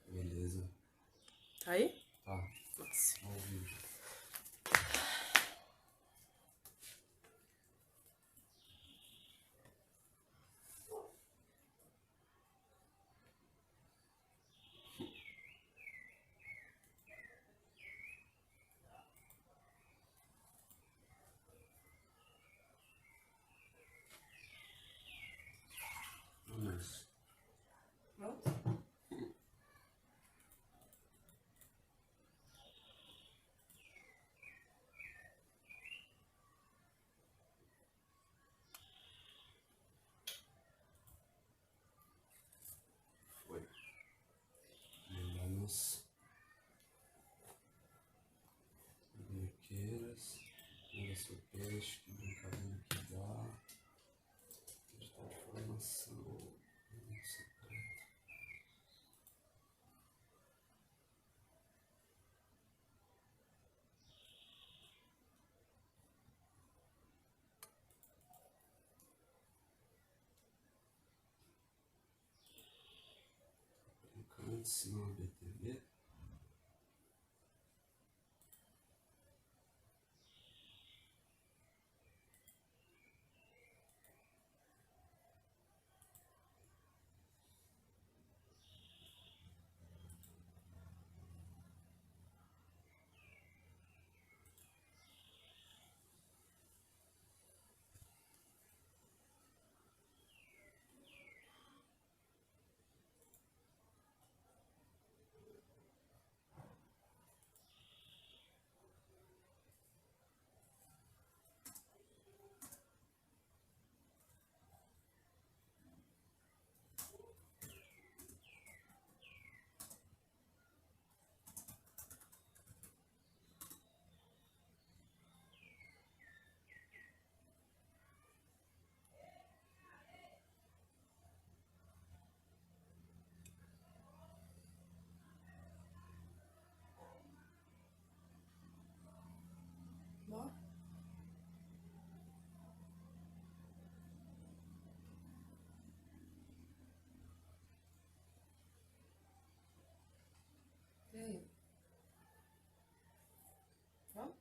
Beleza. Tá aí? Tá. Nossa. Ao vivo. Vamos. Pronto? Foi. Vamos. Biqueiras. Manda seu peixe. Que brincadinha que dá. Digital de formação. Secreto. Brincantes, não BTV. Bora. E aí? Vamos?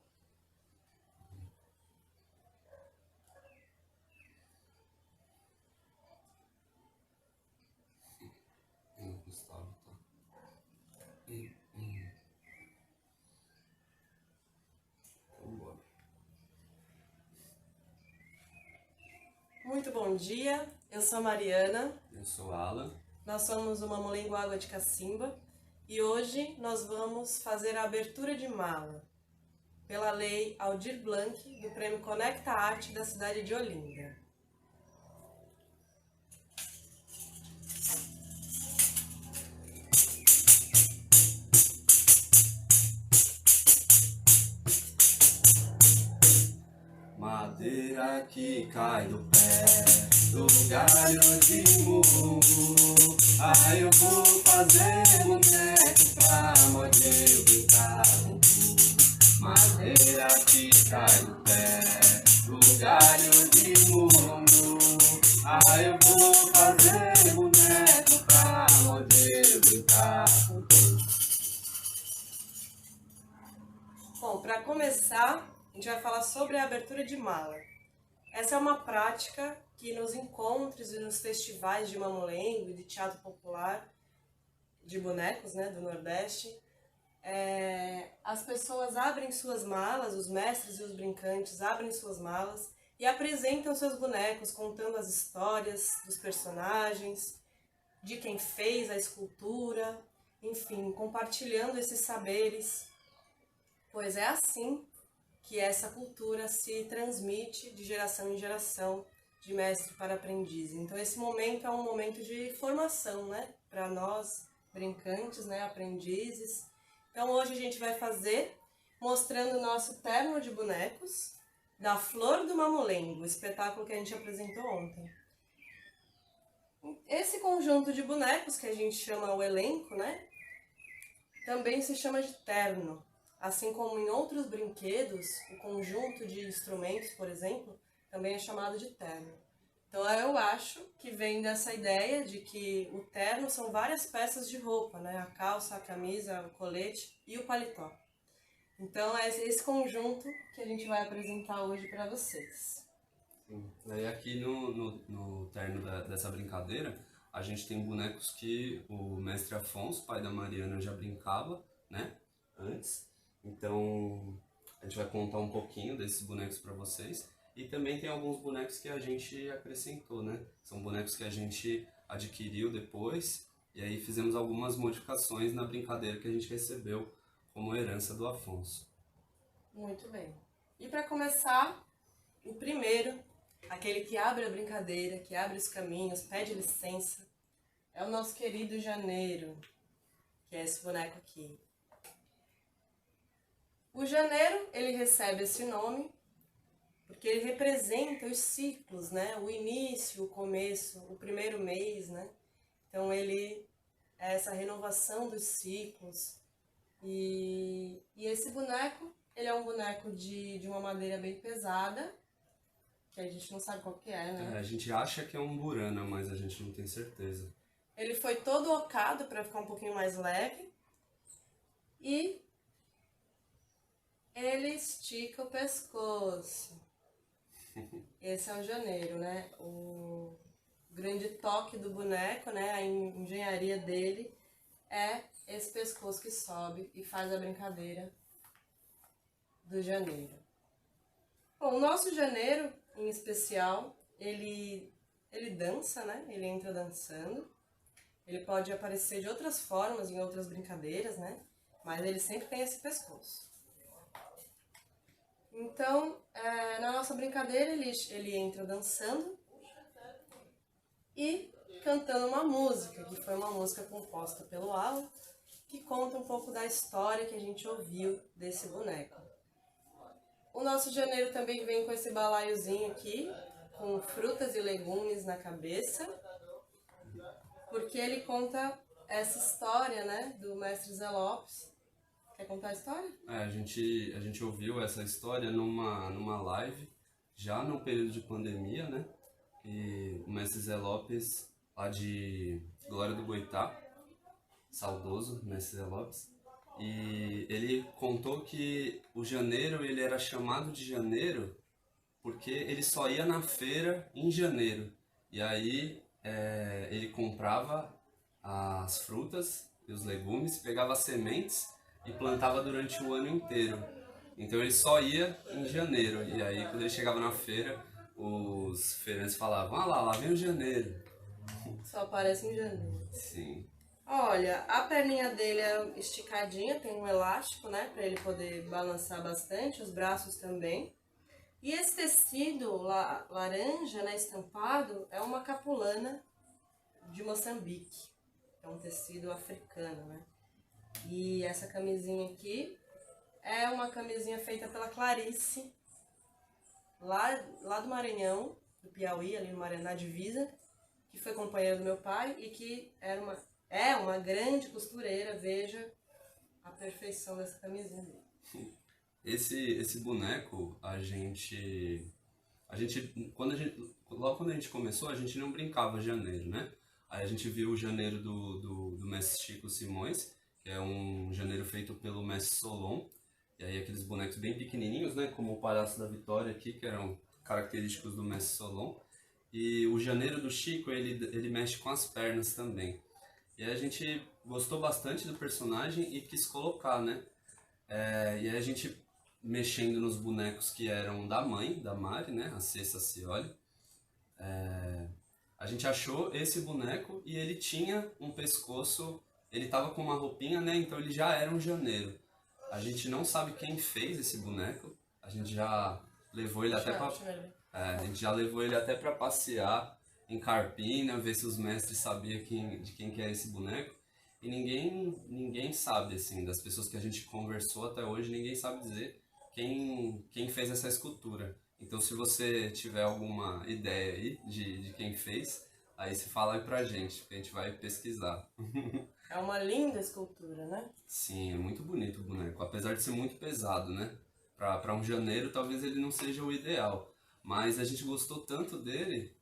Gustavo, tá? Então bora. Muito bom dia, eu sou a Mariana, Eu sou Alan. nós somos o Mamulengo Água de Cacimba e hoje nós vamos fazer a abertura de mala pela Lei Aldir Blanc do Prêmio Conecta Arte da cidade de Olinda. Madeira que cai do pé do galho de murro. Aí eu vou fazer boneco pra morder o brincar com tu. Madeira que cai do pé do galho de murro. Aí eu vou fazer boneco pra morder o brincar com tu. Bom, para começar, a gente vai falar sobre a abertura de mala. Essa é uma prática que nos encontros e nos festivais de mamulengo e de teatro popular de bonecos, né, do Nordeste, as pessoas abrem suas malas, os mestres e os brincantes abrem suas malas e apresentam seus bonecos, contando as histórias dos personagens, de quem fez a escultura, enfim, compartilhando esses saberes, pois é assim que essa cultura se transmite de geração em geração, de mestre para aprendiz. Então esse momento é um momento de formação, né, para nós brincantes, né, aprendizes. Então hoje a gente vai fazer mostrando o nosso terno de bonecos da Flor do Mamulengo, o espetáculo que a gente apresentou ontem. Esse conjunto de bonecos, que a gente chama o elenco, né? Também se chama de terno. Assim como em outros brinquedos, o conjunto de instrumentos, por exemplo, também é chamado de terno. Então eu acho que vem dessa ideia de que o terno são várias peças de roupa, né? A calça, a camisa, o colete e o paletó. Então é esse conjunto que a gente vai apresentar hoje para vocês. Sim. Aí aqui no terno dessa brincadeira, a gente tem bonecos que o mestre Afonso, pai da Mariana, já brincava, né? Antes. Então a gente vai contar um pouquinho desses bonecos para vocês. E também tem alguns bonecos que a gente acrescentou, né? São bonecos que a gente adquiriu depois e aí fizemos algumas modificações na brincadeira que a gente recebeu como herança do Afonso. Muito bem. E para começar, o primeiro, aquele que abre a brincadeira, que abre os caminhos, pede licença, é o nosso querido Janeiro, que é esse boneco aqui. O Janeiro, ele recebe esse nome porque ele representa os ciclos, né? O início, o começo, o primeiro mês, né? Então ele é essa renovação dos ciclos. E esse boneco, ele é um boneco de uma madeira bem pesada, que a gente não sabe qual que é, né? A gente acha que é um burana, mas a gente não tem certeza. Ele foi todo ocado para ficar um pouquinho mais leve. E ele estica o pescoço. Esse é o Janeiro, né? O grande toque do boneco, né? A engenharia dele é esse pescoço que sobe e faz a brincadeira do Janeiro. Bom, o nosso Janeiro, em especial, ele dança, né? Ele entra dançando. Ele pode aparecer de outras formas em outras brincadeiras, né? Mas ele sempre tem esse pescoço. Então, na nossa brincadeira, ele entra dançando e cantando uma música, que foi uma música composta pelo Alan, que conta um pouco da história que a gente ouviu desse boneco. O nosso Janeiro também vem com esse balaiozinho aqui, com frutas e legumes na cabeça, porque ele conta essa história, né, do mestre Zé Lopes. Quer contar a história? A gente ouviu essa história numa live, já no período de pandemia, né? E o mestre Zé Lopes, lá de Glória do Goitá, saudoso mestre Zé Lopes, e ele contou que o janeiro ele era chamado de janeiro porque ele só ia na feira em janeiro. E aí ele comprava as frutas e os legumes, pegava as sementes e plantava durante o ano inteiro. Então ele só ia em janeiro. E aí quando ele chegava na feira, os feirantes falavam: ah lá vem o janeiro. Só aparece em janeiro. Sim. Olha, a perninha dele é esticadinha, tem um elástico, né, para ele poder balançar bastante, os braços também. E esse tecido laranja, né, estampado, é uma capulana de Moçambique. É um tecido africano, né? E essa camisinha aqui é uma camisinha feita pela Clarice, lá do Maranhão, do Piauí, ali no Maranhão, na divisa, que foi companheira do meu pai e que é uma grande costureira. Veja a perfeição dessa camisinha dele. Esse boneco, logo quando a gente começou, a gente não brincava janeiro, né? Aí a gente viu o janeiro do mestre Chico Simões, que é um janeiro feito pelo mestre Solon, e aí aqueles bonecos bem pequenininhos, né? Como o Palhaço da Vitória aqui, que eram característicos do mestre Solon. E o janeiro do Chico, ele mexe com as pernas também. E aí a gente gostou bastante do personagem e quis colocar, né? E aí a gente mexendo nos bonecos que eram da mãe, da Mari, né? A Cessa Cioli. A gente achou esse boneco e ele tinha um pescoço, ele tava com uma roupinha, né? Então ele já era um janeiro. A gente não sabe quem fez esse boneco. A gente já levou ele até a gente já levou ele até para passear em Carpina, ver se os mestres sabiam de quem que é esse boneco. E ninguém sabe, assim, das pessoas que a gente conversou até hoje, ninguém sabe dizer quem fez essa escultura. Então, se você tiver alguma ideia aí de quem fez, Aí você fala aí pra gente, que a gente vai pesquisar. É uma linda escultura, né? Sim, é muito bonito o boneco, apesar de ser muito pesado, né? Pra um janeiro talvez ele não seja o ideal, mas a gente gostou tanto dele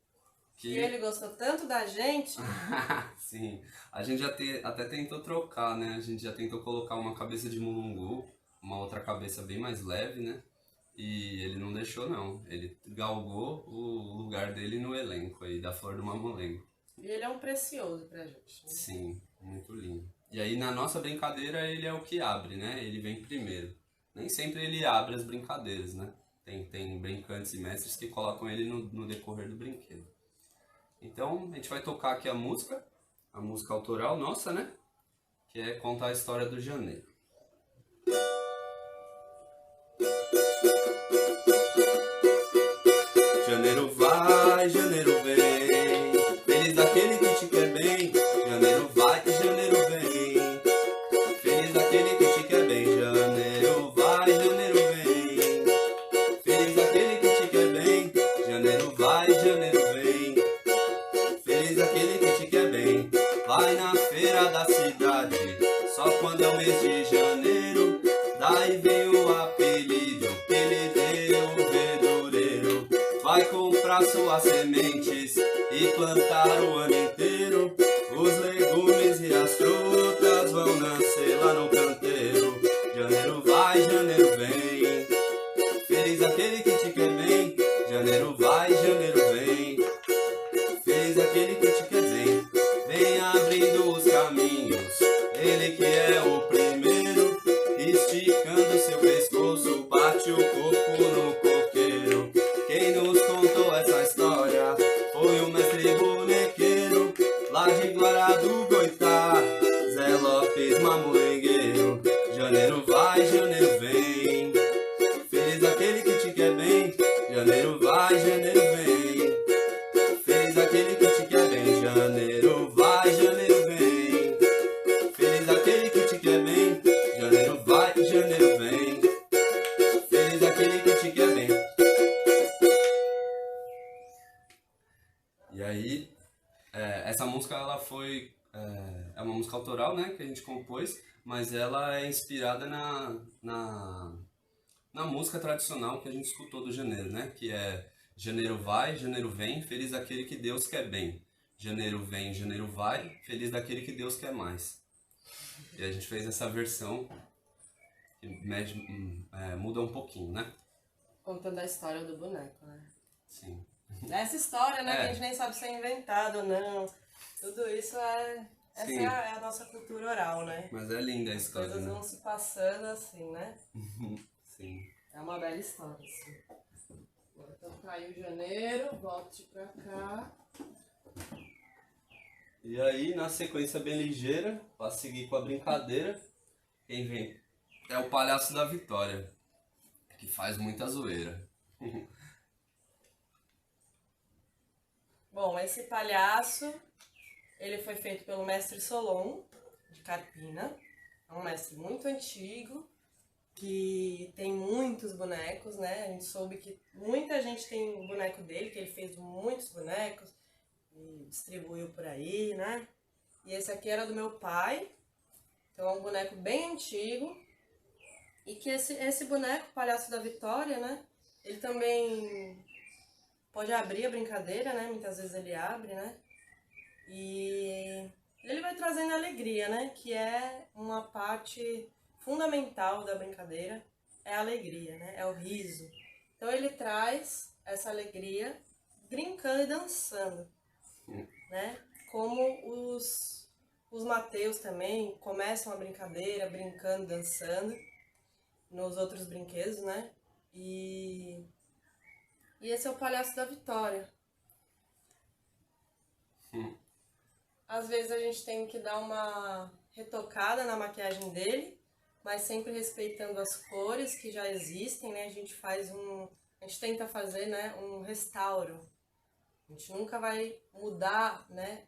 E que ele gostou tanto da gente. sim, a gente até tentou trocar, né? A gente já tentou colocar uma cabeça de mulungu, uma outra cabeça bem mais leve, né? E ele não deixou não, ele galgou o lugar dele no elenco aí da Flor do Mamulengo. E ele é um precioso pra gente, né? Sim, muito lindo. E aí na nossa brincadeira ele é o que abre, né? Ele vem primeiro. Nem sempre ele abre as brincadeiras, né? Tem brincantes e mestres que colocam ele no decorrer do brinquedo. Então a gente vai tocar aqui a música autoral nossa, né? Que é contar a história do janeiro. Janeiro vai, janeiro vem, feliz aquele que te quer bem. Janeiro vai e janeiro vem, feliz aquele que te quer bem. Janeiro vai, janeiro vem, feliz aquele que te quer bem. Janeiro vai, janeiro vem, feliz aquele que te quer bem. Vai na feira da cidade, só quando é o mês de janeiro. Daí vem o apelido, pelideiro, verdureiro. Vai comprar suas sementes e plantar o ano inteiro. Os legumes e as frutas vão nascer lá no canteiro. Janeiro vai, janeiro vem, feliz aquele que te quer bem. Janeiro vai, janeiro vem, feliz aquele que te quer bem. Vem abrindo os caminhos, ele que é o primeiro. Esticando seu pescoço, bate o coco no coqueiro. Quem nos contou essa história foi o mestre bonequeiro, lá de Guará do Goitá, Zé Lopes Mamulengueiro. Janeiro vai, janeiro vem, feliz aquele que te quer bem. Janeiro vai, janeiro vem, feliz aquele que te quer bem. Janeiro vai, janeiro vem, feliz aquele que te quer bem. Janeiro vai, janeiro vem, feliz aquele que te quer bem. E aí, essa música ela foi é uma música autoral, né, que a gente compôs, mas ela é inspirada na música tradicional que a gente escutou do janeiro, né, que é janeiro vai, janeiro vem, feliz aquele que Deus quer bem. Janeiro vem, janeiro vai, feliz daquele que Deus quer mais. E a gente fez essa versão que muda um pouquinho, né? Contando a história do boneco, né? Sim. Essa história, né? É. Que a gente nem sabe se é inventado ou não. Tudo isso essa Sim. é a nossa cultura oral, né? Mas é linda a As história, coisas né? vão se passando assim, né? Sim. É uma bela história, assim. Agora tocar aí o janeiro, volte pra cá. E aí, na sequência bem ligeira, pra seguir com a brincadeira, quem vem é o Palhaço da Vitória, que faz muita zoeira. Bom, esse palhaço, ele foi feito pelo mestre Solon, de Carpina. É um mestre muito antigo, que tem muitos bonecos, né? A gente soube que muita gente tem o boneco dele, que ele fez muitos bonecos e distribuiu por aí, né? E esse aqui era do meu pai, então é um boneco bem antigo. E que esse boneco, Palhaço da Vitória, né? Ele também pode abrir a brincadeira, né? Muitas vezes ele abre, né? E ele vai trazendo alegria, né? Que é uma parte fundamental da brincadeira, é a alegria, né? É o riso. Então ele traz essa alegria brincando e dançando, né? Como os Mateus também começam a brincadeira brincando, dançando nos outros brinquedos, né? E esse é o Palhaço da Vitória. Às vezes a gente tem que dar uma retocada na maquiagem dele, mas sempre respeitando as cores que já existem, né? A gente tenta fazer, né, um restauro. A gente nunca vai mudar, né,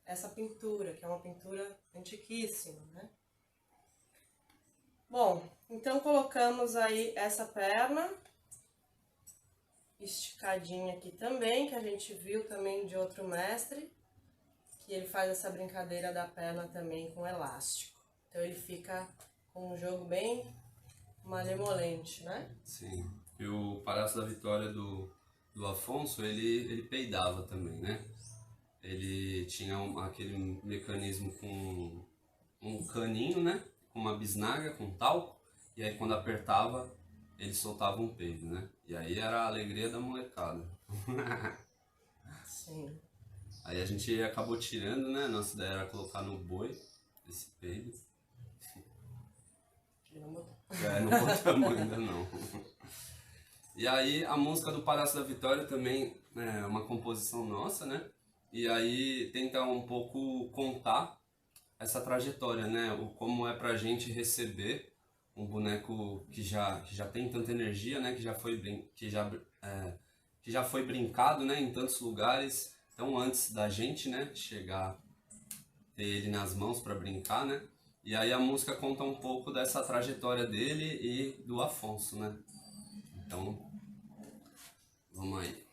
essa pintura, que é uma pintura antiquíssima, né? Bom, então colocamos aí essa perna. esticadinha aqui também, que a gente viu também de outro mestre, que ele faz essa brincadeira da perna também com elástico. Então ele fica com um jogo bem malemolente, né? Sim. E o Palácio da Vitória do Afonso, ele peidava também, né? Ele tinha aquele mecanismo com um caninho, né? Com uma bisnaga, com talco. E aí quando apertava, ele soltava um peido, né? E aí era a alegria da molecada. Sim. Aí a gente acabou tirando, né? Nossa ideia era colocar no boi esse peido. Não botou. Não botamos ainda não. E aí a música do Palácio da Vitória também é uma composição nossa, né? E aí tenta um pouco contar essa trajetória, né? O como é pra gente receber um boneco que já tem tanta energia, né? Que já foi brincado, né? Em tantos lugares. Então antes da gente, né? Chegar, ter ele nas mãos para brincar, né? E aí a música conta um pouco dessa trajetória dele e do Afonso, né? Então, vamos aí.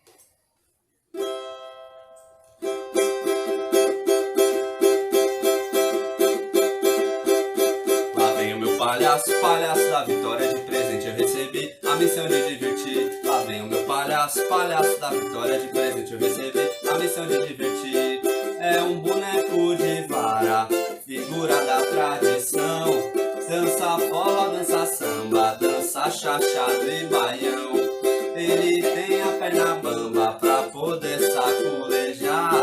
Lá vem o meu palhaço, palhaço da Vitória, de presente eu recebi a missão de divertir. Lá vem o meu palhaço, palhaço da Vitória, de presente eu recebi a missão de divertir. É um boneco de vara, figura da tradição. Dança forró, dança samba, dança chachado e baião. Ele tem a perna bamba pra poder saculejar.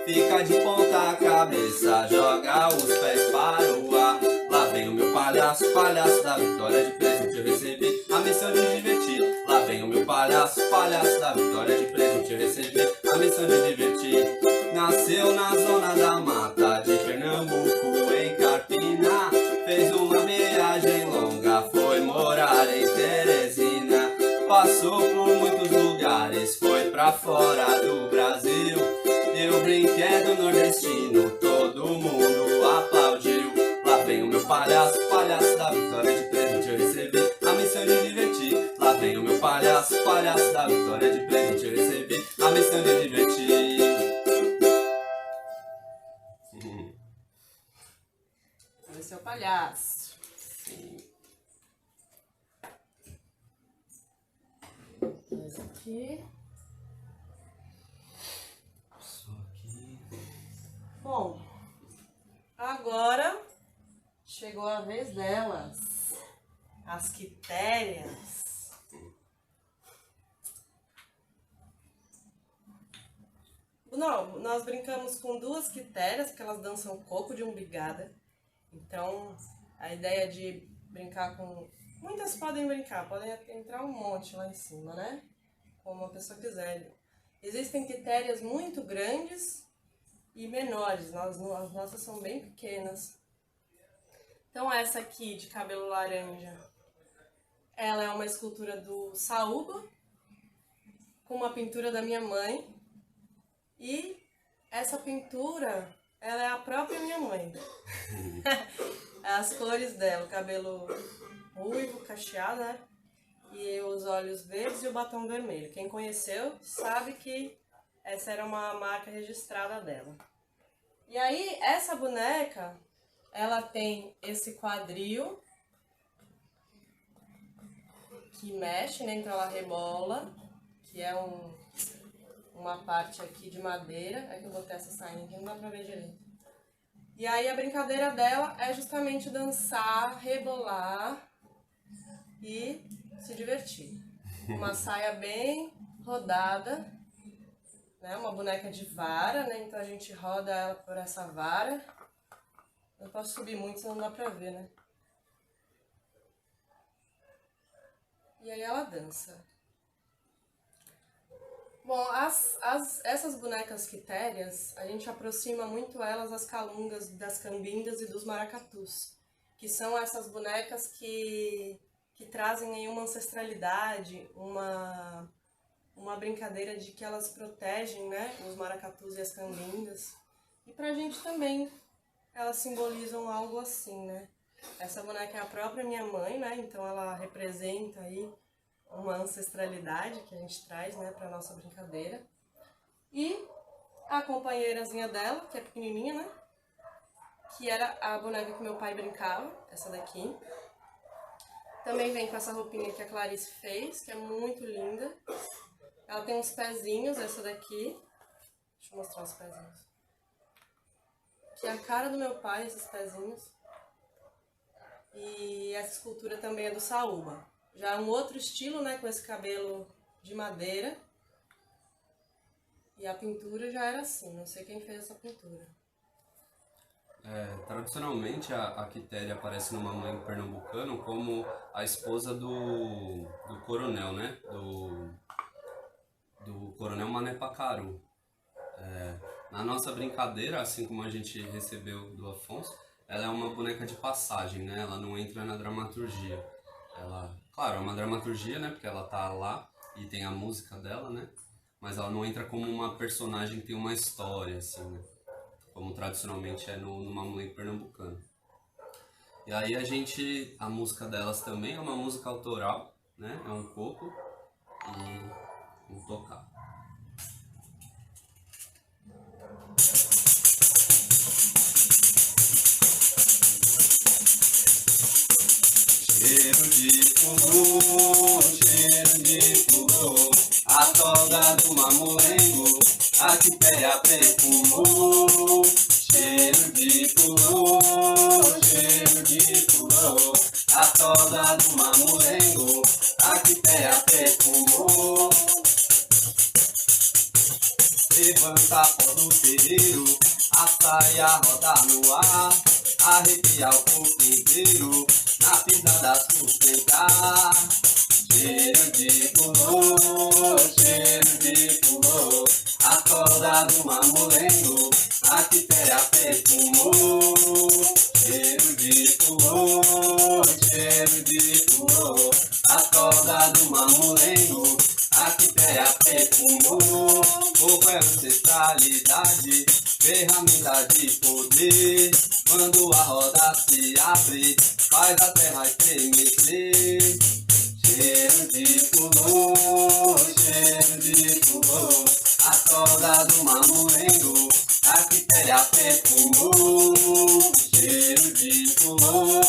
Fica de ponta cabeça, joga os pés para o ar. Lá vem o meu palhaço, palhaço da Vitória, de presente eu recebi a missão de divertir. Lá vem o meu palhaço, palhaço da Vitória, de presente eu recebi a missão de divertir. Nasceu na zona da mata de Pernambuco, em Carpina. Fez uma viagem longa, foi morar em Teresina. Passou por muitos lugares, foi pra fora do Brasil. E o brinquedo nordestino, todo mundo aplaudiu. Lá vem o meu palhaço, palhaço da Vitória, de presente eu recebi a missão de divertir. Lá vem o meu palhaço, palhaço da Vitória, de presente eu recebi a missão de divertir. Esse é o palhaço. Sim. Esse aqui. Só aqui. Bom, agora chegou a vez delas, as quitérias. Não, nós brincamos com duas quitérias, porque elas dançam coco de umbigada. Então, a ideia de brincar com... Muitas podem brincar, podem entrar um monte lá em cima, né? Como a pessoa quiser. Existem quitérias muito grandes e menores, as nossas são bem pequenas. Então essa aqui de cabelo laranja, ela é uma escultura do Saúba, com uma pintura da minha mãe. E essa pintura, ela é a própria minha mãe. As cores dela, o cabelo ruivo, cacheado, né? E os olhos verdes e o batom vermelho. Quem conheceu sabe que essa era uma marca registrada dela. E aí, essa boneca, ela tem esse quadril que mexe, né? Então ela rebola, que é uma parte aqui de madeira. É que eu botei essa sainha aqui, não dá pra ver direito. E aí a brincadeira dela é justamente dançar, rebolar e se divertir. Uma saia bem rodada, né? Uma boneca de vara, né? Então a gente roda ela por essa vara. Não posso subir muito, senão não dá pra ver, né? E aí ela dança. Bom, essas bonecas quitérias, a gente aproxima muito elas das calungas, das cambindas e dos maracatus, que são essas bonecas que trazem aí uma ancestralidade, uma brincadeira de que elas protegem, né, os maracatus e as cambindas. E pra gente também, elas simbolizam algo assim, né? Essa boneca é a própria minha mãe, né? Então ela representa aí uma ancestralidade que a gente traz, né, para nossa brincadeira. E a companheirazinha dela, que é pequenininha, né, que era a boneca que meu pai brincava, essa daqui. Também vem com essa roupinha que a Clarice fez, que é muito linda. Ela tem uns pezinhos, essa daqui. Deixa eu mostrar os pezinhos. Que é a cara do meu pai, esses pezinhos. E essa escultura também é do Saúba. Já é um outro estilo, né, com esse cabelo de madeira. E a pintura já era assim, não sei quem fez essa pintura. Tradicionalmente, a Quitéria aparece no Mamulengo pernambucano como a esposa do coronel, né? Do coronel Mané Pacaru. Na nossa brincadeira, assim como a gente recebeu do Afonso, ela é uma boneca de passagem, né? Ela não entra na dramaturgia. Claro, é uma dramaturgia, né? Porque ela tá lá e tem a música dela, né? Mas ela não entra como uma personagem que tem uma história, assim, né? Como tradicionalmente é no Mamulengo pernambucano. E aí a música delas também é uma música autoral, né? É um coco e um tocado. Cheiro de furu, a toga do mamulengo, a quitéria perfumou. Cheiro de furu, a toga do mamulengo, a quitéria perfumou. Levanta pó do terreiro, a saia roda no ar, arrepia o corpo inteiro, na pisada sustentar. Cheiro de pulô, a corda do mamulengo, a quitéria perfumou. Cheiro de pulô, a corda do mamulengo, a quitéria perfumou. Fogo é ancestralidade, ferramenta de poder. Quando a roda se abre, faz a terra estremecer. Cheiro de pulô, a corda do mamulengo, a quitéria perfumou. Cheiro de pulô,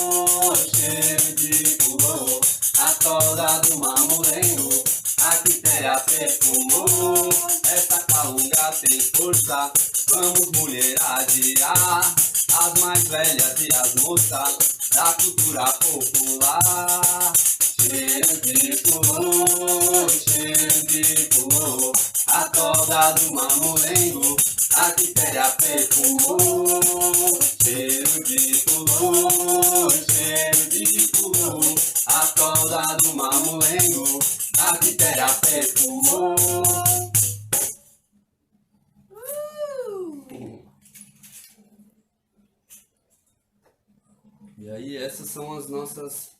a corda do mamulengo, a quitéria perfumou. Essa calunga tem força, vamos mulheradear, as mais velhas e as moças da cultura popular. Cheiro de pulô, a corda do mamulengo, a quitéria perfumou. Cheiro de pulô, a corda do mamulengo, a quitéria perfumou. E aí essas são as nossos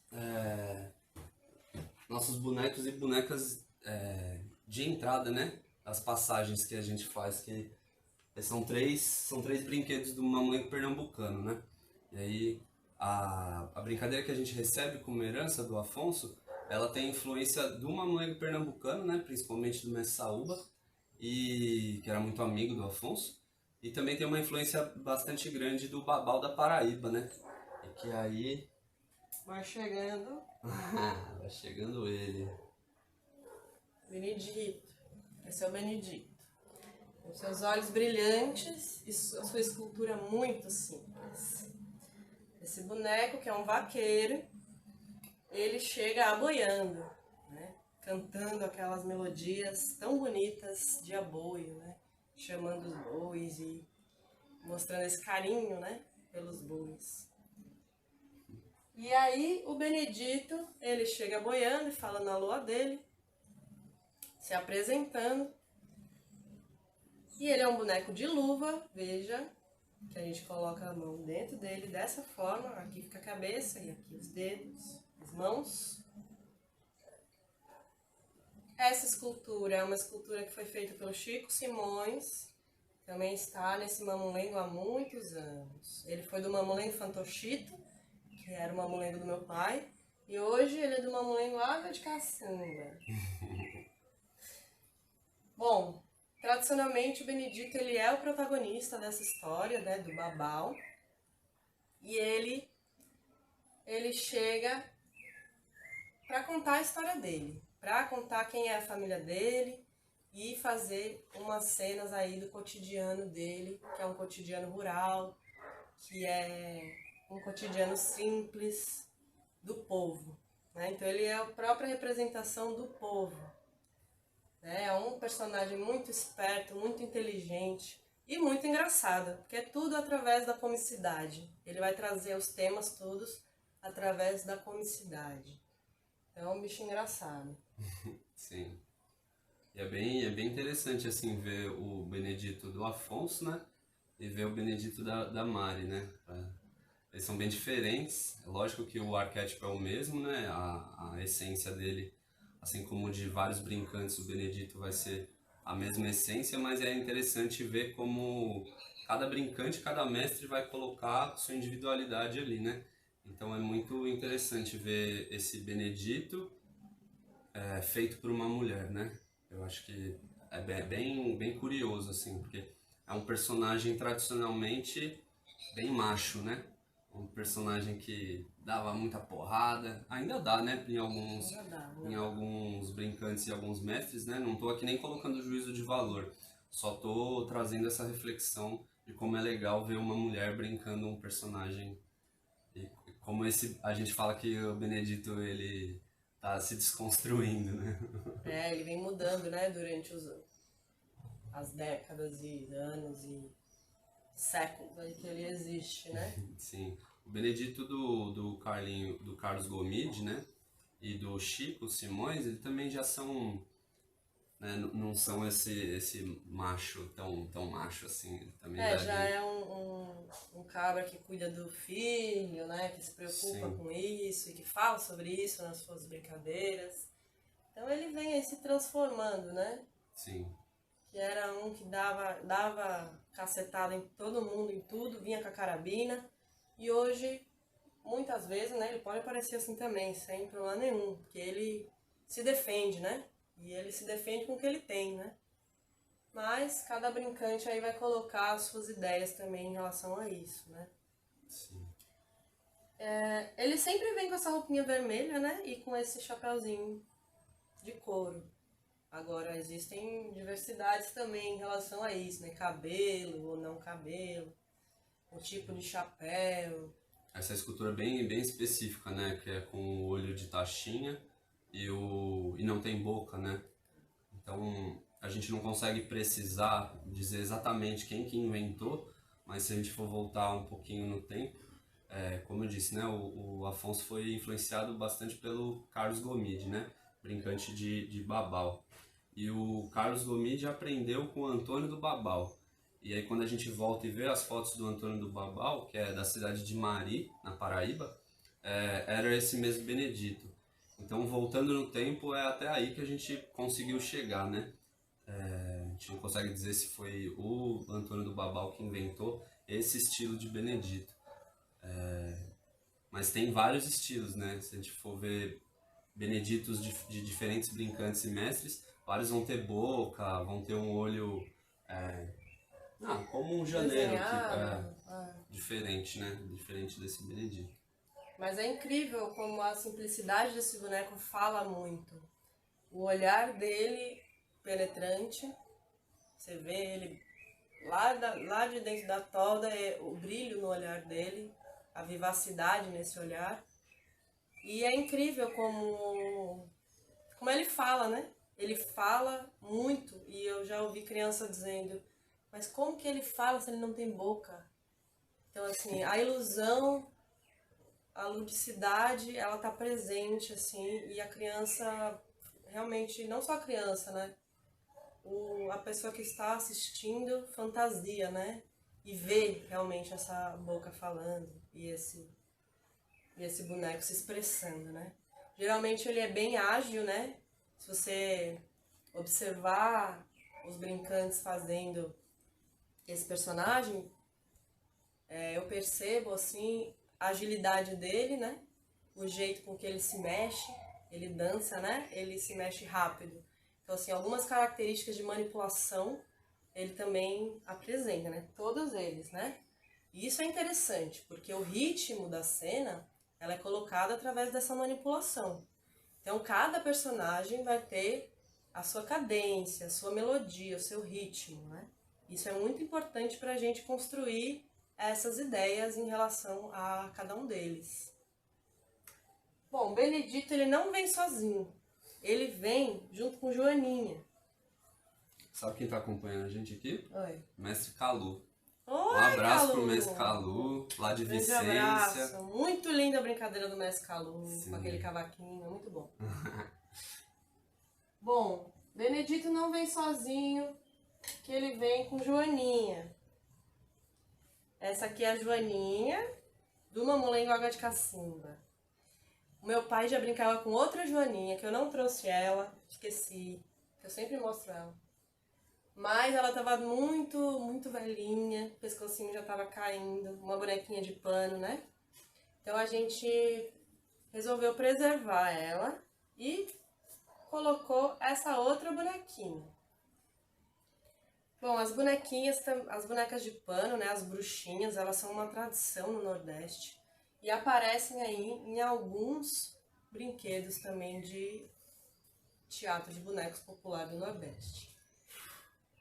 bonecos e bonecas de entrada, né? As passagens que a gente faz, que são três brinquedos do Mamulengo pernambucano, né? E aí a brincadeira que a gente recebe como herança do Afonso, ela tem influência do Mamulengo pernambucano, né? Principalmente do mestre Saúba, que era muito amigo do Afonso, e também tem uma influência bastante grande do Babau da Paraíba, né? E que aí vai chegando vai chegando ele. Benedito. Esse é o Benedito. Com seus olhos brilhantes e a sua escultura muito simples. Esse boneco, que é um vaqueiro, ele chega aboiando, né? Cantando aquelas melodias tão bonitas de aboio, né? Chamando os bois e mostrando esse carinho, né? Pelos bois. E aí o Benedito, ele chega boiando e fala na lua dele, se apresentando. E ele é um boneco de luva, veja, que a gente coloca a mão dentro dele dessa forma, aqui fica a cabeça e aqui os dedos, as mãos. Essa escultura é uma escultura que foi feita pelo Chico Simões, também está nesse mamulengo há muitos anos. Ele foi do mamulengo Fantochito, que era o mamulengo do meu pai, E hoje ele é do Mamulengo Água de Caçamba. Bom, tradicionalmente o Benedito ele é o protagonista dessa história, né, do Babau. E ele chega para contar a história dele, para contar quem é a família dele e fazer umas cenas aí do cotidiano dele, que é um cotidiano rural, que é um cotidiano simples do povo, né? Então ele é a própria representação do povo, né? É um personagem muito esperto, muito inteligente e muito engraçado, porque é tudo através da comicidade. Ele vai trazer os temas todos através da comicidade. É um bicho engraçado. Sim. E é bem interessante, assim, ver o Benedito do Afonso, né? E ver o Benedito da Mari, né? Eles são bem diferentes. É lógico que o arquétipo é o mesmo, né? A essência dele, assim como o de vários brincantes, o Benedito vai ser a mesma essência, mas é interessante ver como cada brincante, cada mestre vai colocar sua individualidade ali, né? Então é muito interessante ver esse Benedito feito por uma mulher, né? Eu acho que é bem curioso, assim, porque é um personagem tradicionalmente bem macho, né? Um personagem que dava muita porrada, ainda dá, né? Em alguns brincantes e alguns mestres, né? Não tô aqui nem colocando juízo de valor, só tô trazendo essa reflexão de como é legal ver uma mulher brincando um personagem e como esse a gente fala que o Benedito ele tá se desconstruindo, né? É, ele vem mudando, né, durante as décadas e anos e séculos aí que ele existe, né? Sim. O Benedito do Carlos Gomide, né? E do Chico Simões, eles também já são, né, não são esse macho tão macho assim. Ele também É, já bebe. é um cabra que cuida do filho, né? Que se preocupa Sim, com isso e que fala sobre isso nas suas brincadeiras. Então ele vem aí se transformando, né? sim, Que era um que dava cacetada em todo mundo, em tudo, vinha com a carabina. E hoje, muitas vezes, né, ele pode aparecer assim também, sem problema nenhum, porque ele se defende, né? E ele se defende com o que ele tem, né? Mas cada brincante aí vai colocar as suas ideias também em relação a isso, né? sim. É, ele sempre vem com essa roupinha vermelha, né? E com esse chapéuzinho de couro. Agora, existem diversidades também em relação a isso, né? Cabelo ou não cabelo, o tipo de chapéu. Essa escultura é bem específica, né? Que é com o olho de taxinha e não tem boca, né? Então a gente não consegue precisar dizer exatamente quem que inventou, mas se a gente for voltar um pouquinho no tempo, como eu disse, né, o Afonso foi influenciado bastante pelo Carlos Gomide, né, brincante de Babau. E o Carlos Gomide aprendeu com o Antônio do Babau. E aí quando a gente volta e vê as fotos do Antônio do Babau, que é da cidade de Mari, na Paraíba, era esse mesmo Benedito. Então, voltando no tempo, é até aí que a gente conseguiu chegar, né? A gente não consegue dizer se foi o Antônio do Babau que inventou esse estilo de Benedito. Mas tem vários estilos, né? Se a gente for ver Beneditos de diferentes brincantes e mestres, vários vão ter boca, vão ter um olho... como um janeiro, que Desenhado. diferente, né? Diferente desse Benedito. Mas é incrível como a simplicidade desse boneco fala muito. O olhar dele penetrante, você vê ele lá de dentro da toda, o brilho no olhar dele, a vivacidade nesse olhar. E é incrível como ele fala, né? Ele fala muito e eu já ouvi criança dizendo, mas como que ele fala se ele não tem boca? Então, assim, a ilusão, a ludicidade, ela tá presente, assim, e a criança, realmente, não só a criança, né? A pessoa que está assistindo fantasia, né? E vê realmente essa boca falando e esse boneco se expressando, né? Geralmente ele é bem ágil, né? Se você observar os brincantes fazendo esse personagem, eu percebo, assim, a agilidade dele, né? o jeito com que ele se mexe, ele dança, né? Ele se mexe rápido. Então, assim, algumas características de manipulação ele também apresenta, né? Todos eles, né? E isso é interessante, porque o ritmo da cena, ela é colocada através dessa manipulação. Então, cada personagem vai ter a sua cadência, a sua melodia, o seu ritmo, né? Isso é muito importante para a gente construir essas ideias em relação a cada um deles. Bom, Benedito ele não vem sozinho, ele vem junto com Joaninha. Sabe quem tá acompanhando a gente aqui? Oi. Mestre Calu. Oi, Um abraço Calu. pro Mestre Calu, lá de Grande Vicência. abraço. Muito linda a brincadeira do Mestre Calu, Sim. com aquele cavaquinho, muito bom. Bom, Benedito não vem sozinho, que ele vem com Joaninha. Essa aqui é a Joaninha, do Mamulengo Água de Cacimba. O meu pai já brincava com outra Joaninha, que eu não trouxe ela, esqueci, que eu sempre mostro ela. Mas ela tava muito velhinha, o pescocinho já tava caindo, uma bonequinha de pano, né? Então a gente resolveu preservar ela e colocou essa outra bonequinha. Bom, as bonecas de pano, né, as bruxinhas, elas são uma tradição no Nordeste e aparecem aí em alguns brinquedos também de teatro de bonecos popular do Nordeste.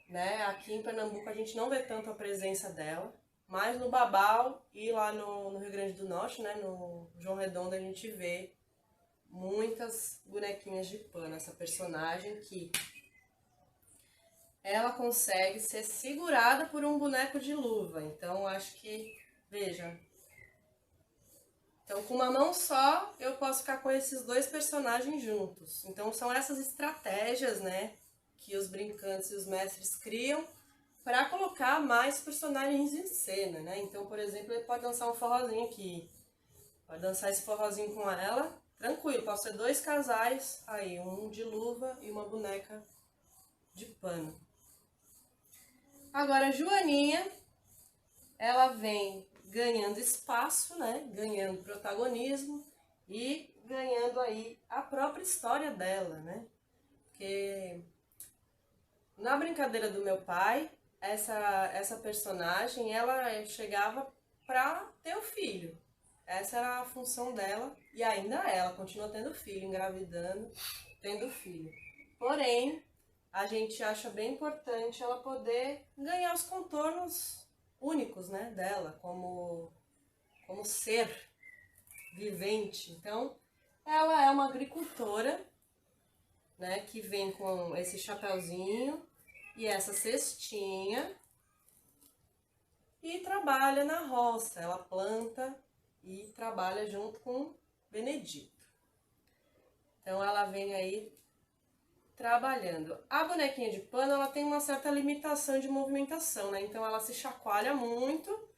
Né? Aqui em Pernambuco a gente não vê tanto a presença dela, mas no Babau e lá no Rio Grande do Norte, né, no João Redondo, a gente vê muitas bonequinhas de pano, essa personagem que ela consegue ser segurada por um boneco de luva. Então, acho que, veja, então com uma mão só eu posso ficar com esses dois personagens juntos. Então, são essas estratégias, né, que os brincantes e os mestres criam para colocar mais personagens em cena, né? Então, por exemplo, ele pode dançar um forrozinho aqui, pode dançar esse forrozinho com ela, tranquilo, pode ser dois casais, aí um de luva e uma boneca de pano. Agora, a Joaninha, ela vem ganhando espaço, né? Ganhando protagonismo e ganhando aí a própria história dela, né? Porque na brincadeira do meu pai, essa personagem, ela chegava para ter o filho. Essa era a função dela e ainda ela continua tendo filho, engravidando, tendo filho. Porém, a gente acha bem importante ela poder ganhar os contornos únicos, né, dela, como ser vivente. Então, ela é uma agricultora, né, que vem com esse chapeuzinho e essa cestinha e trabalha na roça. Ela planta e trabalha junto com Benedito. Então ela vem aí trabalhando. A bonequinha de pano, ela tem uma certa limitação de movimentação, né? Então ela se chacoalha muito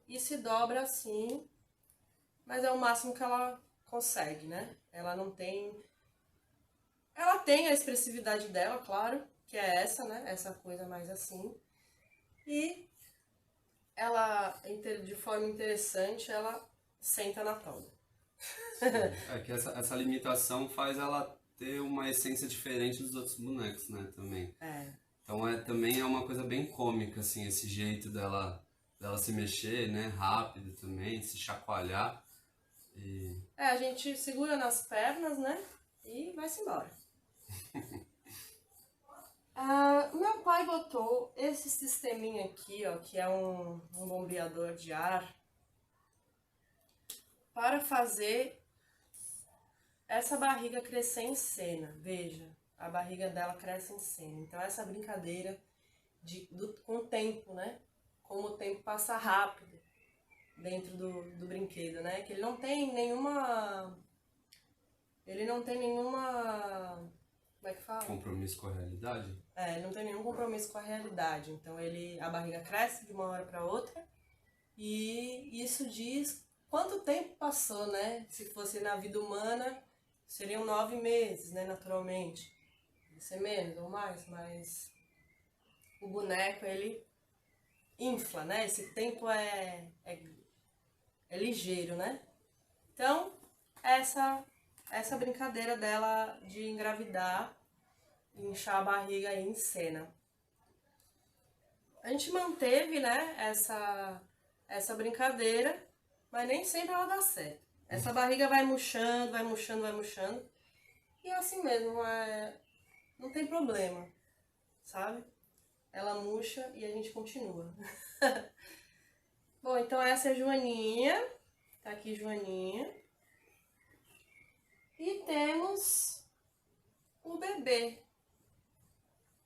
e se dobra assim, mas é o máximo que ela consegue, né? Ela não tem... Ela tem a expressividade dela, claro, que é essa, né? Essa coisa mais assim. E ela, de forma interessante, ela senta na prova. É que essa limitação faz ela ter uma essência diferente dos outros bonecos, né, também. É. Então também é uma coisa bem cômica, assim, esse jeito dela se mexer, né, rápido também, se chacoalhar. A gente segura nas pernas, né, e vai-se embora. Meu pai botou esse sisteminha aqui, ó, que é um bombeador de ar, para fazer essa barriga crescer em cena. Veja, a barriga dela cresce em cena. Então essa brincadeira com o tempo, né? Como o tempo passa rápido dentro do brinquedo, né? Que ele não tem nenhuma... Como é que fala? Compromisso com a realidade? Ele não tem nenhum compromisso com a realidade. Então a barriga cresce de uma hora para outra e isso diz quanto tempo passou, né? Se fosse na vida humana, seriam 9 meses, né? Naturalmente. Pode ser menos ou mais, mas o boneco, ele infla, né? Esse tempo é ligeiro, né? Então, essa brincadeira dela de engravidar, inchar a barriga aí em cena. A gente manteve, né, essa brincadeira, mas nem sempre ela dá certo. Essa barriga vai murchando, vai murchando, vai murchando. E é assim mesmo, não tem problema, sabe? Ela murcha e a gente continua. Bom, então essa é a Joaninha. Tá aqui Joaninha. E temos o bebê.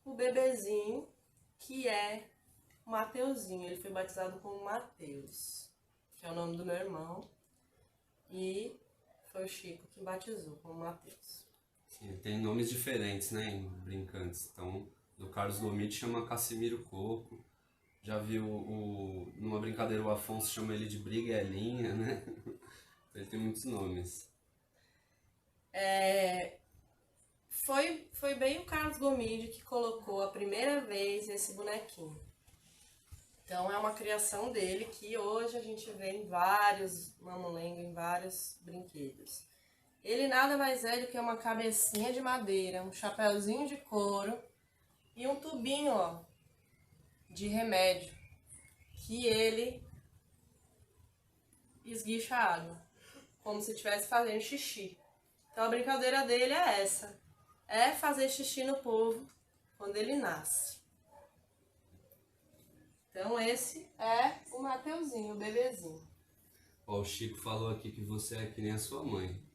O bebezinho, que é o Mateuzinho. Ele foi batizado como Mateus, que é o nome do meu irmão. E foi o Chico que batizou como Mateus. Sim, tem nomes diferentes, né, em brincantes. Então, do Carlos Gomide chama Cassimiro Coco. Já viu numa brincadeira o Afonso chama ele de Briguelinha, né? Ele tem muitos nomes. Foi bem o Carlos Gomide que colocou a primeira vez esse bonequinho. Então é uma criação dele que hoje a gente vê em vários mamulengos, em vários brinquedos. Ele nada mais é do que uma cabecinha de madeira, um chapéuzinho de couro e um tubinho, ó, de remédio, que ele esguicha a água, como se estivesse fazendo xixi. Então a brincadeira dele é essa, é fazer xixi no povo quando ele nasce. Então esse é o Mateuzinho, o bebezinho. Ó, o Chico falou aqui que você é que nem a sua mãe.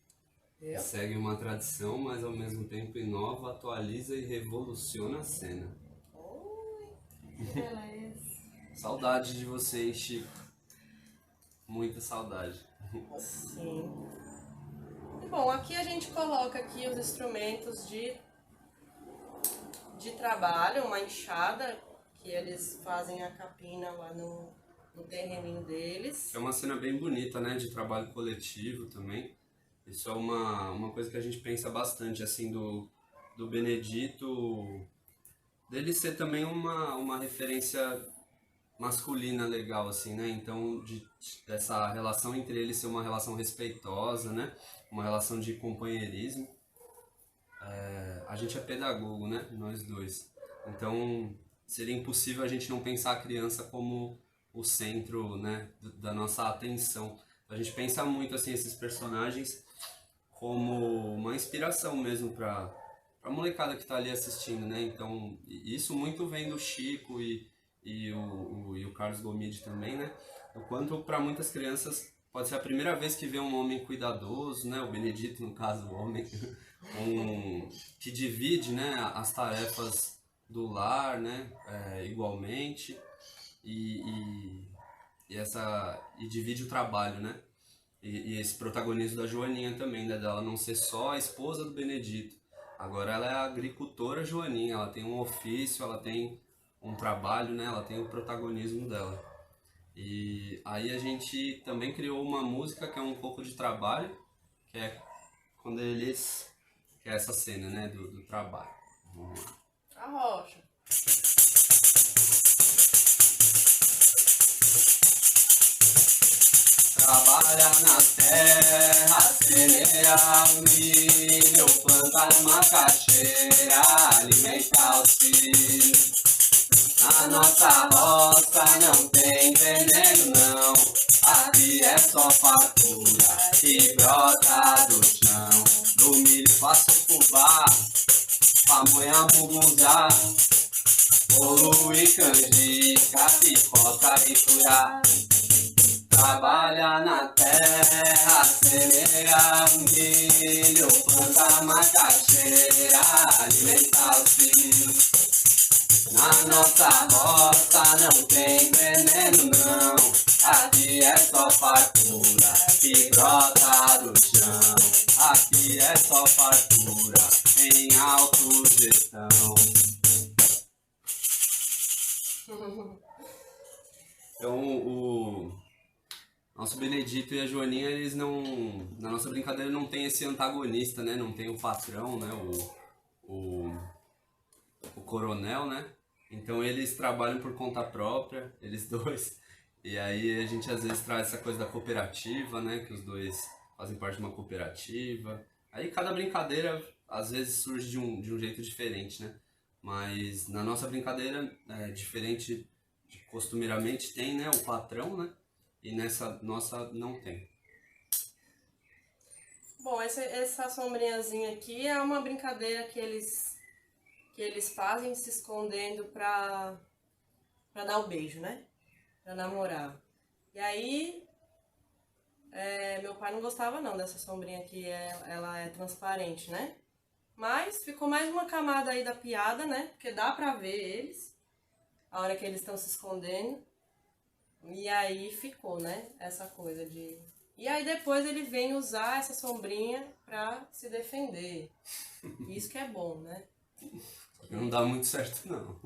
Eu? Segue uma tradição, mas ao mesmo tempo inova, atualiza e revoluciona a cena. Oi, que beleza. Saudade de você, hein, Chico? Muita saudade. Sim. E, bom, aqui a gente coloca aqui os instrumentos de trabalho, uma enxada, que eles fazem a capina lá no terreninho deles. É uma cena bem bonita, né, de trabalho coletivo também. Isso é uma coisa que a gente pensa bastante, assim, do Benedito, dele ser também uma referência masculina legal, assim, né? Então, dessa relação entre eles ser uma relação respeitosa, né? Uma relação de companheirismo. A gente é pedagogo, né? Nós dois. Então, seria impossível a gente não pensar a criança como o centro, né? Da nossa atenção. A gente pensa muito, assim, esses personagens como uma inspiração mesmo para a molecada que está ali assistindo, né? Então, isso muito vem do Chico e o Carlos Gomide também, né? O quanto para muitas crianças pode ser a primeira vez que vê um homem cuidadoso, né? O Benedito, no caso, o homem que divide, né, as tarefas do lar, né? Igualmente e divide o trabalho, né? E esse protagonismo da Joaninha também, né? Dela não ser só a esposa do Benedito. Agora ela é a agricultora Joaninha, ela tem um ofício, ela tem um trabalho, né? Ela tem o protagonismo dela. E aí a gente também criou uma música que é um pouco de trabalho, que é quando eles... que é essa cena, né? Do trabalho. Vamos lá. A rocha. Trabalha na terra, semeia o milho, planta macaxeira, alimenta os filhos. Na nossa roça não tem veneno não, aqui é só fartura que brota do chão. Do milho faço fubá, pamonha, muguzá, bolo e canjica, picota e curá. Trabalha na terra, semeia o milho, planta macaxeira, alimenta os filhos. Na nossa roça não tem veneno não, aqui é só fartura que brota do chão. Aqui é só fartura em autogestão. Então o nosso Benedito e a Joaninha, eles não... na nossa brincadeira não tem esse antagonista, né? Não tem o patrão, né? O coronel, né? Então eles trabalham por conta própria, eles dois. E aí a gente às vezes traz essa coisa da cooperativa, né? Que os dois fazem parte de uma cooperativa. Aí cada brincadeira às vezes surge de um jeito diferente, né? Mas na nossa brincadeira, diferente de costumeiramente, tem, né, o patrão, né? E nessa nossa não tem. Bom, essa sombrinhazinha aqui é uma brincadeira que eles fazem se escondendo pra dar o beijo, né? Pra namorar. E aí, meu pai não gostava não dessa sombrinha aqui, ela é transparente, né? Mas ficou mais uma camada aí da piada, né? Porque dá pra ver eles, a hora que eles estão se escondendo. E aí ficou, né? Essa coisa de... E aí depois ele vem usar essa sombrinha pra se defender. Isso que é bom, né? Não dá muito certo, não.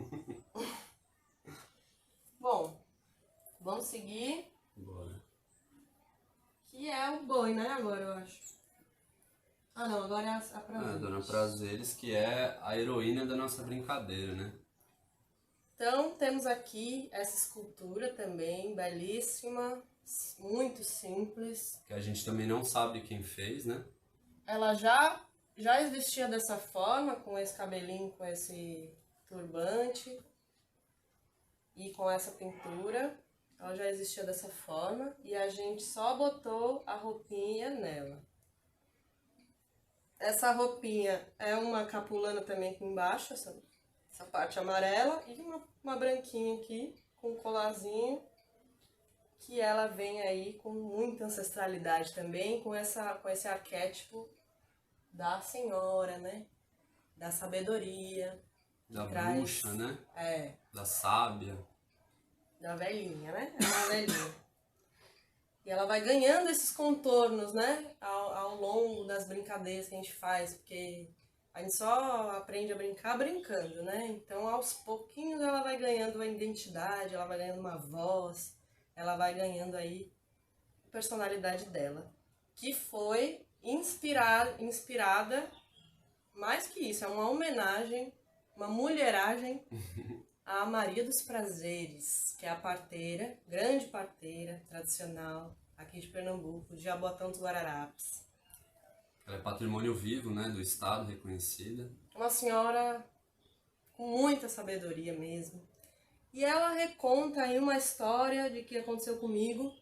Bom, vamos seguir. Bora. Que é o boi, né? Agora eu acho. Ah, não, agora é a A Prazeres. Dona Prazeres, que é a heroína da nossa brincadeira, né? Então, temos aqui essa escultura também, belíssima, muito simples. Que a gente também não sabe quem fez, né? Ela já existia dessa forma, com esse cabelinho, com esse turbante e com essa pintura. Ela já existia dessa forma e a gente só botou a roupinha nela. Essa roupinha é uma capulana também aqui embaixo, essa parte amarela, e uma branquinha aqui com um colarzinho, que ela vem aí com muita ancestralidade também, com esse arquétipo da senhora, né? Da sabedoria. Da traz- bruxa, né? É, Da sábia. da velhinha, né? É uma velhinha. E ela vai ganhando esses contornos, né? Ao longo das brincadeiras que a gente faz, porque a gente só aprende a brincar brincando, né? Então, aos pouquinhos, ela vai ganhando uma identidade, ela vai ganhando uma voz, ela vai ganhando aí a personalidade dela. Que foi inspirada, mais que isso, é uma homenagem, uma mulheragem a Maria dos Prazeres, que é a parteira, grande parteira tradicional aqui de Pernambuco, de Jaboatão dos Guararapes. Ela é patrimônio vivo, né? Do estado, reconhecida. Uma senhora com muita sabedoria mesmo. E ela reconta aí uma história de que aconteceu comigo,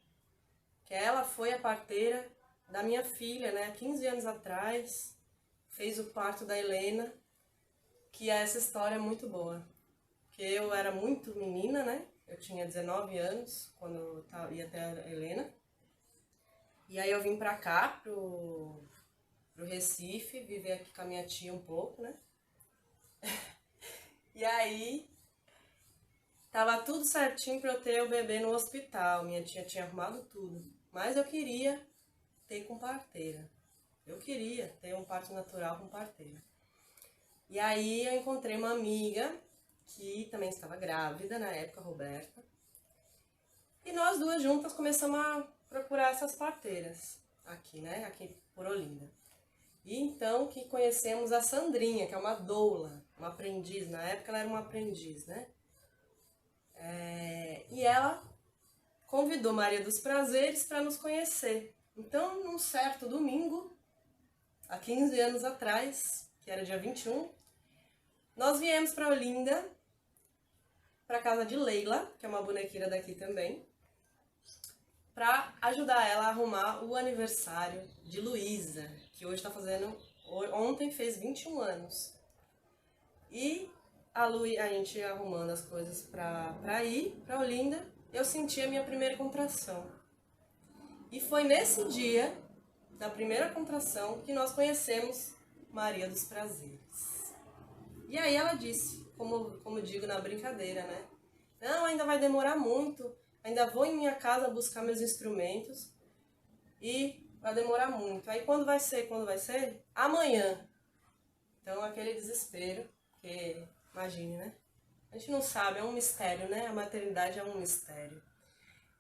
que ela foi a parteira da minha filha, né? Há 15 anos atrás, fez o parto da Helena, que essa história é muito boa. Porque eu era muito menina, né? Eu tinha 19 anos quando eu ia até a Helena. E aí eu vim pra cá, pro Recife, viver aqui com a minha tia um pouco, né? E aí tava tudo certinho pra eu ter o bebê no hospital. Minha tia tinha arrumado tudo. Mas eu queria ter com parteira. Eu queria ter um parto natural com parteira. E aí eu encontrei uma amiga que também estava grávida na época, Roberta. E nós duas juntas começamos a procurar essas parteiras aqui, né? Aqui por Olinda. E então que conhecemos a Sandrinha, que é uma doula, uma aprendiz. Na época ela era uma aprendiz, né? E ela convidou Maria dos Prazeres para nos conhecer. Então, num certo domingo, há 15 anos atrás, que era dia 21, nós viemos para Olinda, para casa de Leila, que é uma bonequeira daqui também, para ajudar ela a arrumar o aniversário de Luísa, que hoje está fazendo, ontem fez 21 anos. E a gente arrumando as coisas para ir para Olinda, eu senti a minha primeira contração. E foi nesse dia, da primeira contração, que nós conhecemos Maria dos Prazeres. E aí ela disse, como digo na brincadeira, né? Não, ainda vai demorar muito, ainda vou em minha casa buscar meus instrumentos e vai demorar muito. Aí quando vai ser? Quando vai ser? Amanhã. Então aquele desespero, porque imagine, né? A gente não sabe, é um mistério, né? A maternidade é um mistério.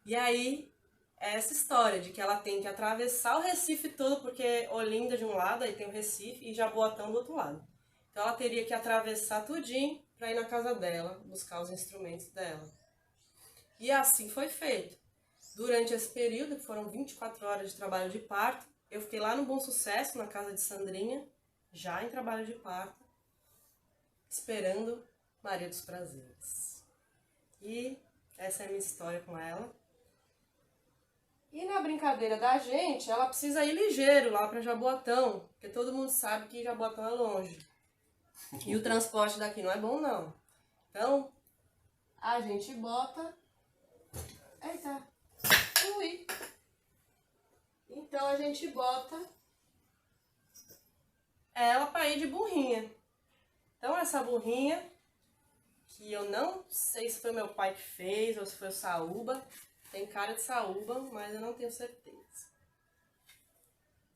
E aí, é essa história de que ela tem que atravessar o Recife todo, porque Olinda de um lado, aí tem o Recife, e Jaboatão do outro lado. Então ela teria que atravessar tudinho para ir na casa dela, buscar os instrumentos dela. E assim foi feito. Durante esse período, que foram 24 horas de trabalho de parto, eu fiquei lá no Bom Sucesso, na casa de Sandrinha, já em trabalho de parto, esperando Maria dos Prazeres. E essa é a minha história com ela. E na brincadeira da gente, ela precisa ir ligeiro lá para Jaboatão, porque todo mundo sabe que Jaboatão é longe. E o transporte daqui não é bom, não. Então, a gente bota... Eita! Ui! Então, a gente bota ela para ir de burrinha. Então, essa burrinha, que eu não sei se foi meu pai que fez ou se foi o Saúba, tem cara de Saúba, mas eu não tenho certeza.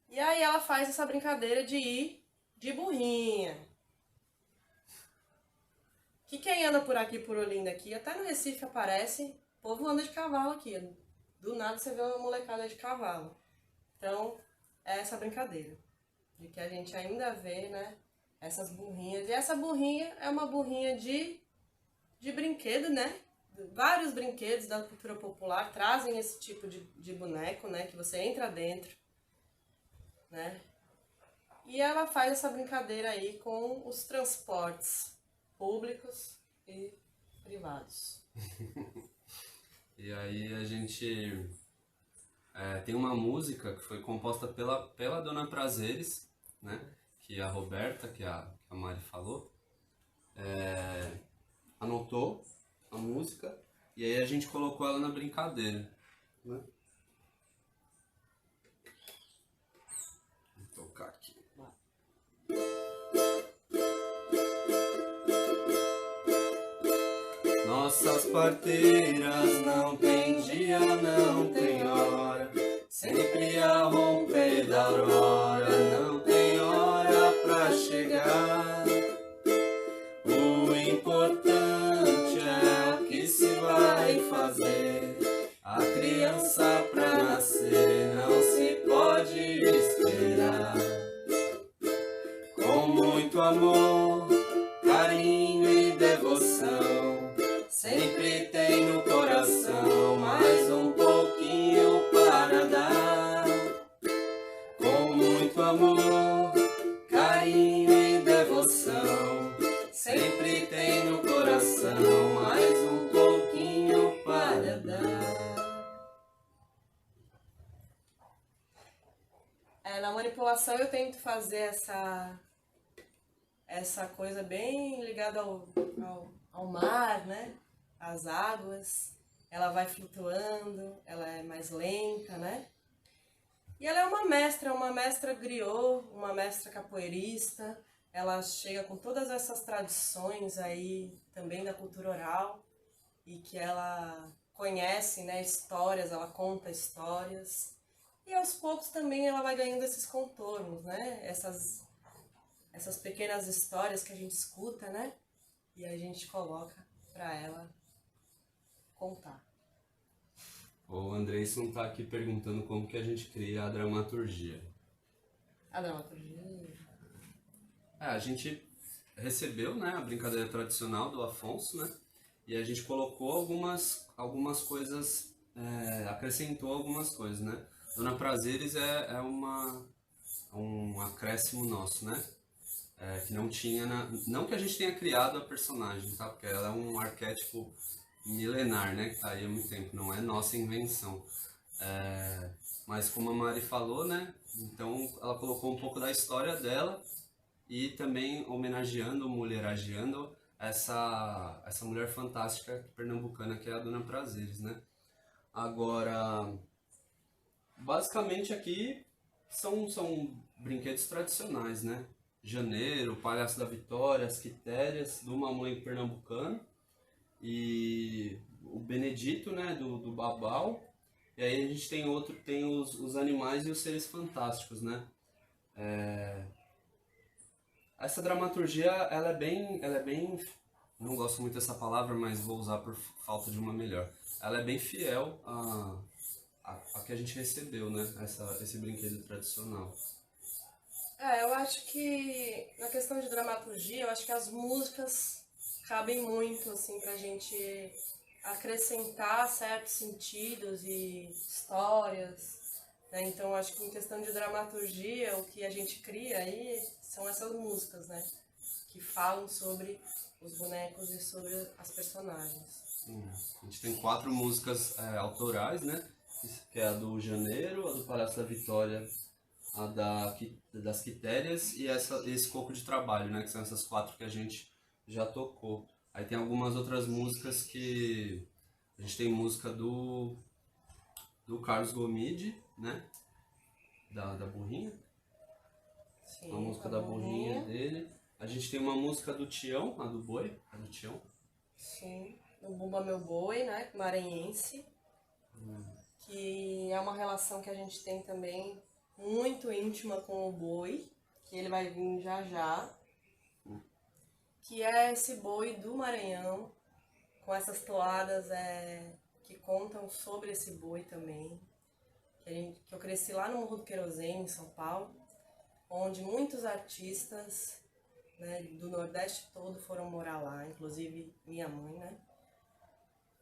E aí ela faz essa brincadeira de ir de burrinha. Que quem anda por aqui, por Olinda aqui, até no Recife aparece, o povo anda de cavalo aqui. Do nada você vê uma molecada de cavalo. Então, é essa brincadeira. De que a gente ainda vê, né, essas burrinhas. E essa burrinha é uma burrinha de brinquedo, né? Vários brinquedos da cultura popular trazem esse tipo de boneco, né? Que você entra dentro, né? E ela faz essa brincadeira aí com os transportes públicos e privados. E aí a gente tem uma música que foi composta pela Dona Prazeres, né? Que a Roberta, que a Mari falou, anotou a música e aí a gente colocou ela na brincadeira, né? Vou tocar aqui. Nossas parteiras não tem dia, não tem hora, sempre a romper da aurora, não tem hora pra chegar. O importante é o que se vai fazer. A criança pra nascer não se pode esperar. Com muito amor, carinho e devoção, sempre tem no coração mais um pouquinho para dar. Com muito amor, carinho e devoção, sempre tem no coração mais um pouquinho para dar. Na manipulação eu tento fazer essa coisa bem ligada ao mar, né? As águas. Ela vai flutuando, ela é mais lenta, né? E ela é uma mestra griot, uma mestra capoeirista. Ela chega com todas essas tradições aí também da cultura oral e que ela conhece, né, histórias, ela conta histórias. E aos poucos também ela vai ganhando esses contornos, né? Essas pequenas histórias que a gente escuta, né? E a gente coloca para ela contar. O Andreison tá aqui perguntando como que a gente cria a dramaturgia. A dramaturgia? A gente recebeu, né, a brincadeira tradicional do Afonso, né? E a gente colocou algumas coisas, acrescentou algumas coisas, né? Dona Prazeres é um acréscimo nosso, né? Que não tinha, não que a gente tenha criado a personagem, tá? Porque ela é um arquétipo milenar, né? Que tá aí há muito tempo, não é nossa invenção. Mas como a Mari falou, né? Então ela colocou um pouco da história dela e também homenageando, mulheragiando essa mulher fantástica pernambucana que é a Dona Prazeres, né? Agora, basicamente aqui são brinquedos tradicionais, né? Janeiro, Palhaço da Vitória, as quitérias do Mamãe Pernambucano e o Benedito, né, do Babau. E aí a gente tem os animais e os seres fantásticos, né? Essa dramaturgia, ela é bem, não gosto muito dessa palavra, mas vou usar por falta de uma melhor. Ela é bem fiel a que a gente recebeu, né? Esse brinquedo tradicional. Eu acho que na questão de dramaturgia, eu acho que as músicas cabem muito, assim, pra gente acrescentar certos sentidos e histórias, né? Então, acho que em questão de dramaturgia, o que a gente cria aí são essas músicas, né? Que falam sobre os bonecos e sobre as personagens. A gente tem 4 músicas autorais, né? Que é a do Janeiro, a do Palhaço da Vitória, a das Quitérias e esse Coco de Trabalho, né? Que são essas 4 que a gente já tocou. Aí tem algumas outras músicas que... A gente tem música do Carlos Gomide, né? Da Burrinha. Sim, A música a da Burrinha Burrinha. dele. A gente tem uma música do Tião, a do Boi, a do Tião. Sim, o Bumba Meu Boi, né? Maranhense. Que é uma relação que a gente tem também muito íntima com o boi, que ele vai vir já já. Que é esse boi do Maranhão, com essas toadas que contam sobre esse boi também. Que eu cresci lá no Morro do Querosene, em São Paulo, onde muitos artistas, né, do Nordeste todo foram morar lá, inclusive minha mãe, né?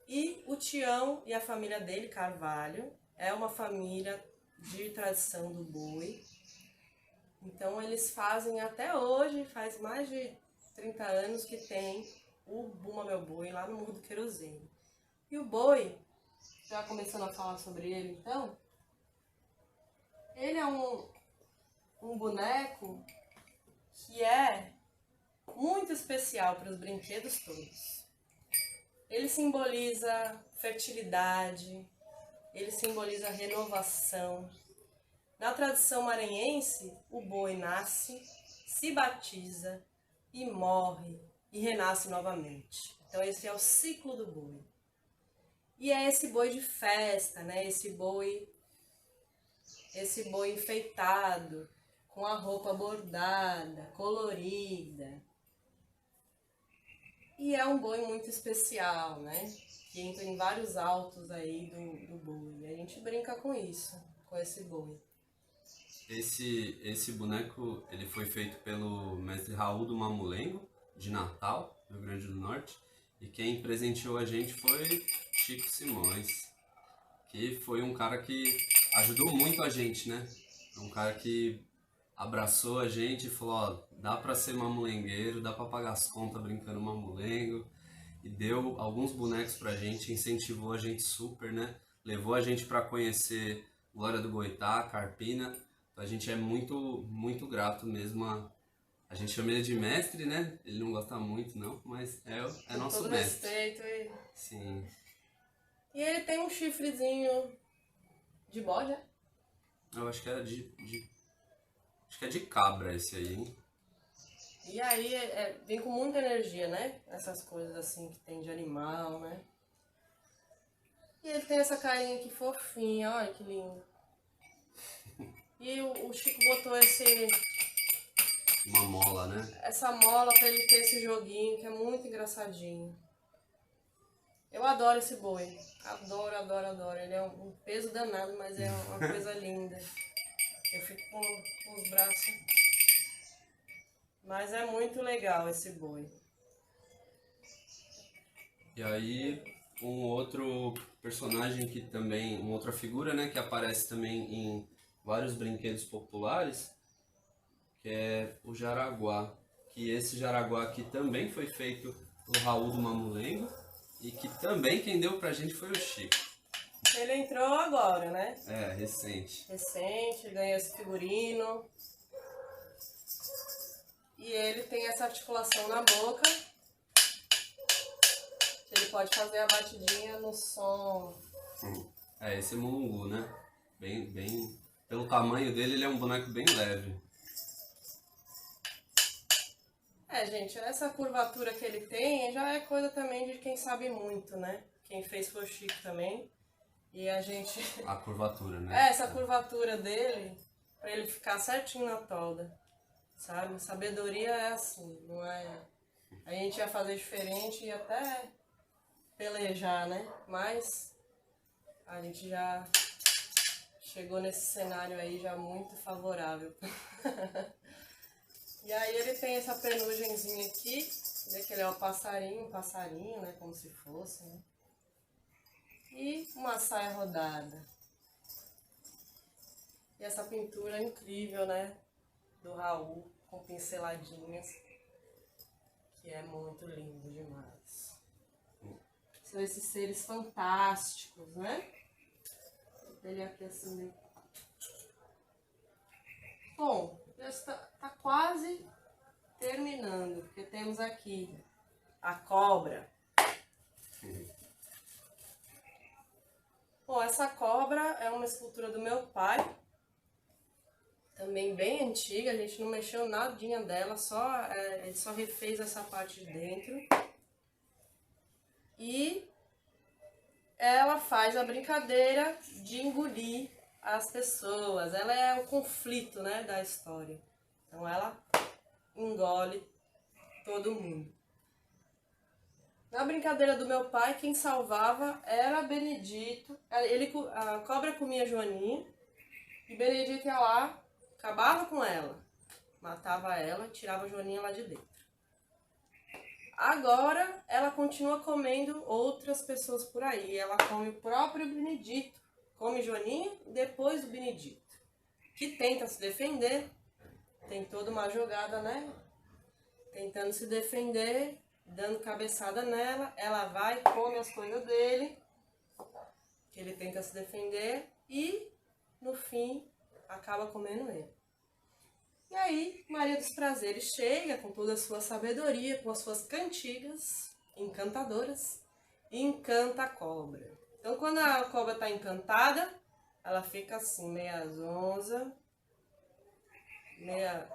E o Tião e a família dele, Carvalho, é uma família de tradição do boi. Então eles fazem até hoje, faz mais de 30 anos que tem o Bumba Meu Boi lá no Morro do Querosene. E o boi, já começando a falar sobre ele então, ele é um boneco que é muito especial para os brinquedos todos. Ele simboliza fertilidade, ele simboliza renovação. Na tradição maranhense, o boi nasce, se batiza e morre e renasce novamente. Então esse é o ciclo do boi. E é esse boi de festa, né? Esse boi enfeitado, com a roupa bordada, colorida. E é um boi muito especial, né? Que entra em vários altos aí do boi. E a gente brinca com isso, com esse boi. Esse boneco ele foi feito pelo mestre Raul do Mamulengo, de Natal, Rio Grande do Norte. E quem presenteou a gente foi Chico Simões, que foi um cara que ajudou muito a gente, né? Um cara que abraçou a gente e falou, ó, dá pra ser mamulengueiro, dá pra pagar as contas brincando mamulengo. E deu alguns bonecos pra gente, incentivou a gente super, né? Levou a gente pra conhecer Glória do Goitá, Carpina. Então a gente é muito, muito grato mesmo a gente chama ele de mestre, né? Ele não gosta muito, não, mas é nosso todo mestre. respeito. Sim. E ele tem um chifrezinho de bode, né? Eu acho que era acho que é de cabra esse aí, hein? E aí vem com muita energia, né? Essas coisas assim que tem de animal, né? E ele tem essa carinha aqui fofinha, olha que lindo. E o Chico botou Uma mola, né? essa mola pra ele ter esse joguinho que é muito engraçadinho. Eu adoro esse boi. Adoro, adoro, adoro. Ele é um peso danado, mas é uma coisa linda. Eu fico com os braços. Mas é muito legal esse boi. E aí, um outro personagem que também, uma outra figura, né, que aparece também em vários brinquedos populares, que é o Jaraguá. Que esse Jaraguá aqui também foi feito pelo Raul do Mamulengo e que também quem deu pra gente foi o Chico. Ele entrou agora, né? É, recente. Recente, ganhou esse figurino. E ele tem essa articulação na boca. Ele pode fazer a batidinha no som. É, esse é mulungu, né? Bem, pelo tamanho dele, ele é um boneco bem leve. Gente, essa curvatura que ele tem já é coisa também de quem sabe muito, né? Quem fez foi o Chico também. E a gente... A curvatura, né? essa curvatura dele, pra ele ficar certinho na tolda, sabe? Sabedoria é assim, não é... A gente ia fazer diferente e até pelejar, né? Mas a gente já chegou nesse cenário aí já muito favorável. E aí ele tem essa penugenzinha aqui, que ele é um passarinho, né? Como se fosse, né? E uma saia rodada. E essa pintura é incrível, né? Do Raul, com pinceladinhas, que é muito lindo demais. São esses seres fantásticos, né? Ele aqui assim. Bom, já está quase terminando, porque temos aqui a cobra. Bom, essa cobra é uma escultura do meu pai, também bem antiga, a gente não mexeu nadinha dela, ele só refez essa parte de dentro. E ela faz a brincadeira de engolir as pessoas, ela é o conflito, né, da história. Então ela engole todo mundo. Na brincadeira do meu pai, quem salvava era Benedito. A cobra comia Joaninha e Benedito ia lá, acabava com ela, matava ela e tirava a Joaninha lá de dentro. Agora ela continua comendo outras pessoas por aí. Ela come o próprio Benedito, come Joaninha depois do Benedito, que tenta se defender, tem toda uma jogada, né? Tentando se defender, dando cabeçada nela, ela vai, come as coisas dele, que ele tenta se defender, e no fim acaba comendo ele. E aí Maria dos Prazeres chega com toda a sua sabedoria, com as suas cantigas encantadoras, e encanta a cobra. Então quando a cobra está encantada, ela fica assim, meia zonza, meia...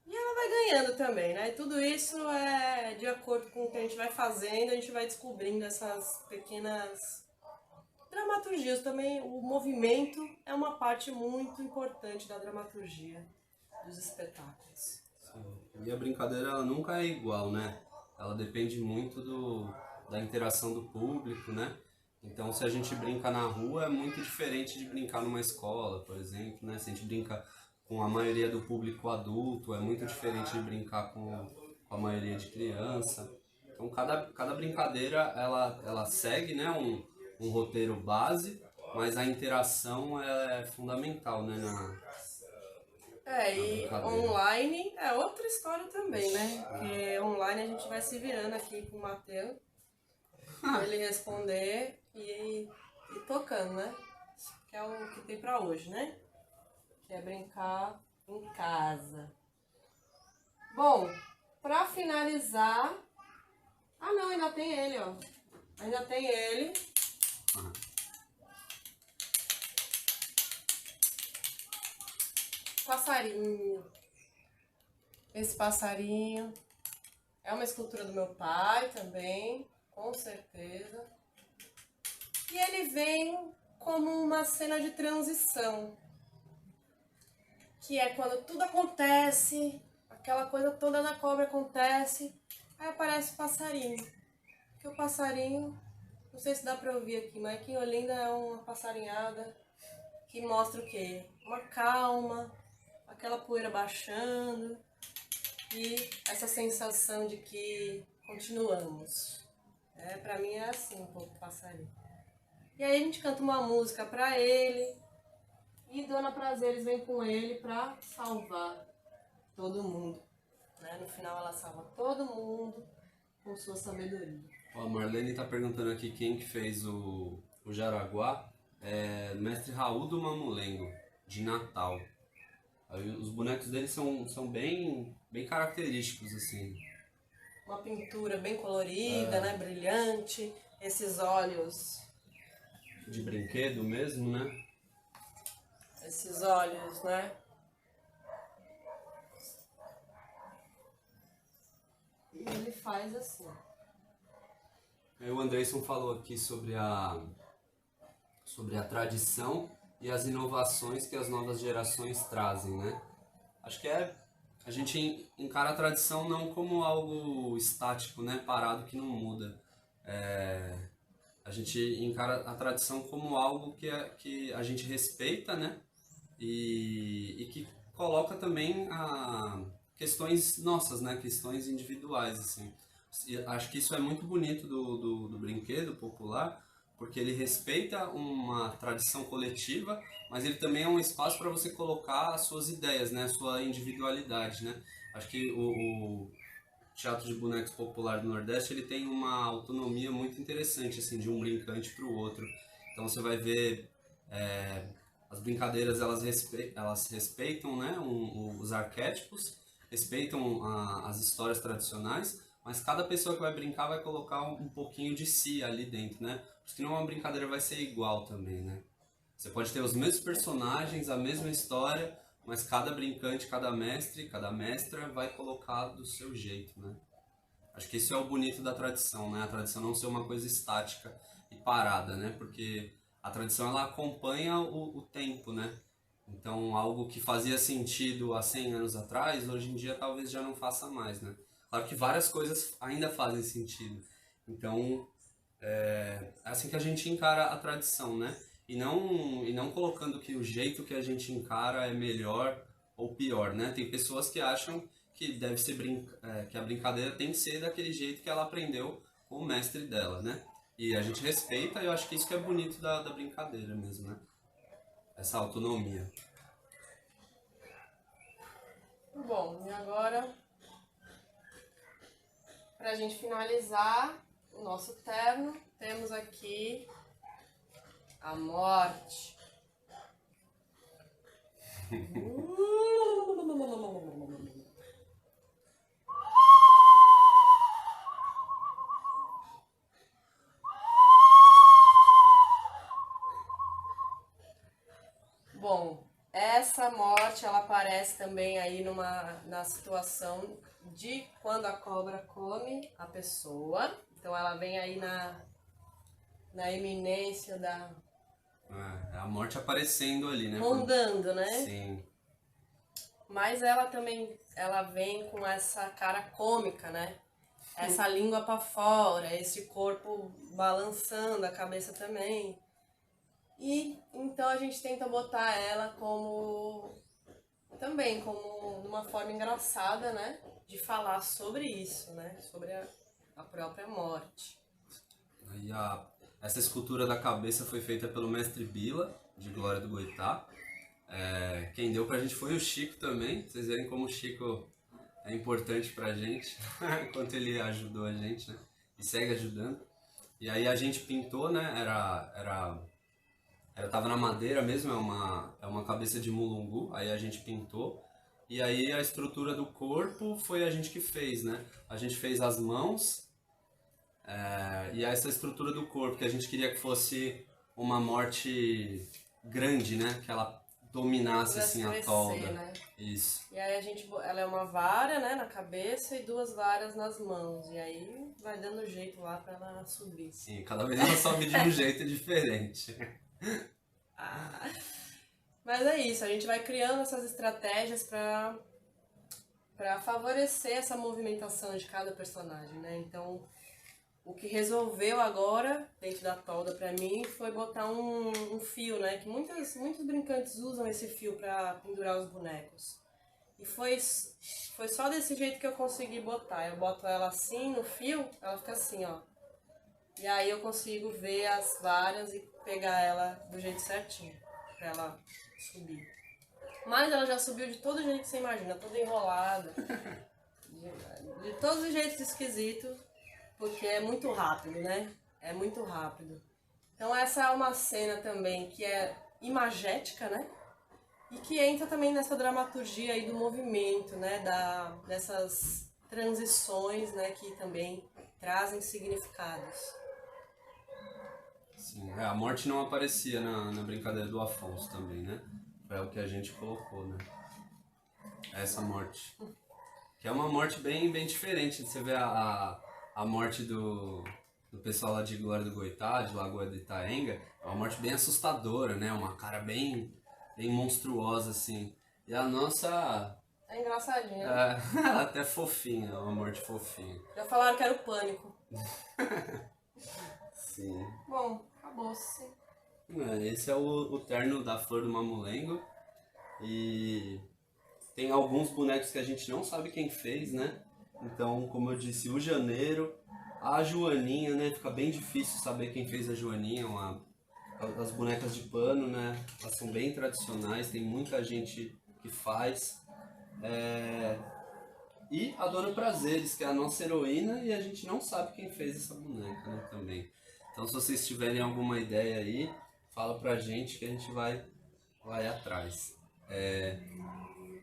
E ela vai ganhando também, né? E tudo isso é de acordo com o que a gente vai fazendo, a gente vai descobrindo essas pequenas dramaturgias também. O movimento é uma parte muito importante da dramaturgia dos espetáculos. Sim. E a brincadeira ela nunca é igual, né? Ela depende muito da interação do público, né? Então se a gente brinca na rua é muito diferente de brincar numa escola, por exemplo, né? Se a gente brinca com a maioria do público adulto, é muito diferente de brincar com a maioria de criança. Então cada brincadeira ela segue, né, um roteiro base, mas a interação é fundamental, né, E online é outra história também, né? Porque online a gente vai se virando aqui com o Matheus, pra ele responder e tocando, né? Que é o que tem pra hoje, né? Que é brincar em casa. Bom, pra finalizar... Ah não, ainda tem ele, ó. Ainda tem ele. Passarinho. Esse passarinho é uma escultura do meu pai também, com certeza. E ele vem como uma cena de transição, que é quando tudo acontece, aquela coisa toda da cobra acontece, aí aparece o passarinho. Que o passarinho, não sei se dá pra ouvir aqui, mas aqui em Olinda é uma passarinhada que mostra o quê? Uma calma, aquela poeira baixando e essa sensação de que continuamos. Pra mim é assim um pouco o passarinho. E aí a gente canta uma música pra ele e Dona Prazeres vem com ele pra salvar todo mundo. Né? No final ela salva todo mundo com sua sabedoria. Ó, a Marlene tá perguntando aqui quem que fez o Jaraguá. É mestre Raul do Mamulengo, de Natal. Aí, os bonecos dele são bem característicos, assim. Uma pintura bem colorida, né? Brilhante. Esses olhos... De brinquedo mesmo, né? Esses olhos, né? E ele faz assim. Aí o Andreison falou aqui sobre a tradição e as inovações que as novas gerações trazem, né? Acho que a gente encara a tradição não como algo estático, né? Parado que não muda. A gente encara a tradição como algo que a gente respeita, né? E que coloca também questões nossas, né? Questões individuais, assim. E acho que isso é muito bonito do brinquedo popular, porque ele respeita uma tradição coletiva, mas ele também é um espaço para você colocar as suas ideias, né? A sua individualidade, né? Acho que o teatro de bonecos popular do Nordeste, ele tem uma autonomia muito interessante, assim, de um brincante para o outro. Então você vai ver as brincadeiras, elas respeitam, né, os arquétipos, respeitam as histórias tradicionais, mas cada pessoa que vai brincar vai colocar um pouquinho de si ali dentro, né? Porque senão uma brincadeira vai ser igual também, né? Você pode ter os mesmos personagens, a mesma história, mas cada brincante, cada mestre, cada mestra vai colocar do seu jeito, né? Acho que isso é o bonito da tradição, né? A tradição não ser uma coisa estática e parada, né? Porque a tradição, ela acompanha o tempo, né? Então, algo que fazia sentido há 100 anos atrás, hoje em dia talvez já não faça mais, né? Claro que várias coisas ainda fazem sentido. Então, é assim que a gente encara a tradição, né? E não colocando que o jeito que a gente encara é melhor ou pior, né? Tem pessoas que acham que deve ser que a brincadeira tem que ser daquele jeito que ela aprendeu com o mestre dela, né? E a gente respeita, e eu acho que isso que é bonito da brincadeira mesmo, né? Essa autonomia. Bom, e agora, pra gente finalizar o nosso terno, temos aqui a morte. Bom, essa morte ela aparece também aí na situação de quando a cobra come a pessoa. Então ela vem aí na eminência da... É a morte aparecendo ali, né? rondando, né? Sim. Mas ela também, ela vem com essa cara cômica, né? Essa língua pra fora, esse corpo balançando, a cabeça também. E então a gente tenta botar ela como numa forma engraçada, né? De falar sobre isso, né? Sobre a própria morte. Aí essa escultura da cabeça foi feita pelo mestre Bila, de Glória do Goitá. Quem deu pra gente foi o Chico também. Vocês verem como o Chico é importante pra gente, quanto ele ajudou a gente, né? E segue ajudando. E aí a gente pintou, né? Tava na madeira mesmo, é uma cabeça de mulungu, aí a gente pintou. E aí a estrutura do corpo foi a gente que fez, né? A gente fez as mãos, e essa estrutura do corpo, que a gente queria que fosse uma morte grande, né? Que ela dominasse assim a Crescer, tolda. né? Isso. E aí ela é uma vara, né, na cabeça e 2 varas nas mãos. E aí vai dando jeito lá pra ela subir. Sim, cada vez ela sobe de um jeito diferente. Mas é isso, a gente vai criando essas estratégias pra favorecer essa movimentação de cada personagem, né? Então, o que resolveu agora, dentro da tolda pra mim, foi botar um fio, né? Que muitos brincantes usam esse fio pra pendurar os bonecos. E foi só desse jeito que eu consegui botar. Eu boto ela assim no fio, ela fica assim, ó. E aí eu consigo ver as varas e pegar ela do jeito certinho, pra ela subir. Mas ela já subiu de todo jeito que você imagina, toda enrolada. De todos os jeitos esquisitos, porque é muito rápido, né? É muito rápido. Então essa é uma cena também que é imagética, né? E que entra também nessa dramaturgia aí do movimento, né? Dessas transições, né? Que também trazem significados. Sim, a morte não aparecia na brincadeira do Afonso também, né? É o que a gente colocou, né? Essa morte. Que é uma morte bem diferente. Você vê a morte do pessoal lá de Glória do Goitá, de Lagoa de Itaenga. É uma morte bem assustadora, né? Uma cara bem monstruosa, assim. E a nossa... É engraçadinho, né? até fofinha, é uma morte fofinha. Já falaram que era o pânico. Sim. Bom, acabou-se. Esse é o terno da Flor do Mamulengo. E tem alguns bonecos que a gente não sabe quem fez, né? Então, como eu disse, o Janeiro, A Joaninha, né? Fica bem difícil saber quem fez a Joaninha, as bonecas de pano, né? Elas são bem tradicionais, tem muita gente que faz. E a Dona Prazeres, que é a nossa heroína, e a gente não sabe quem fez essa boneca, né, também. Então, se vocês tiverem alguma ideia aí, fala pra gente que a gente vai atrás.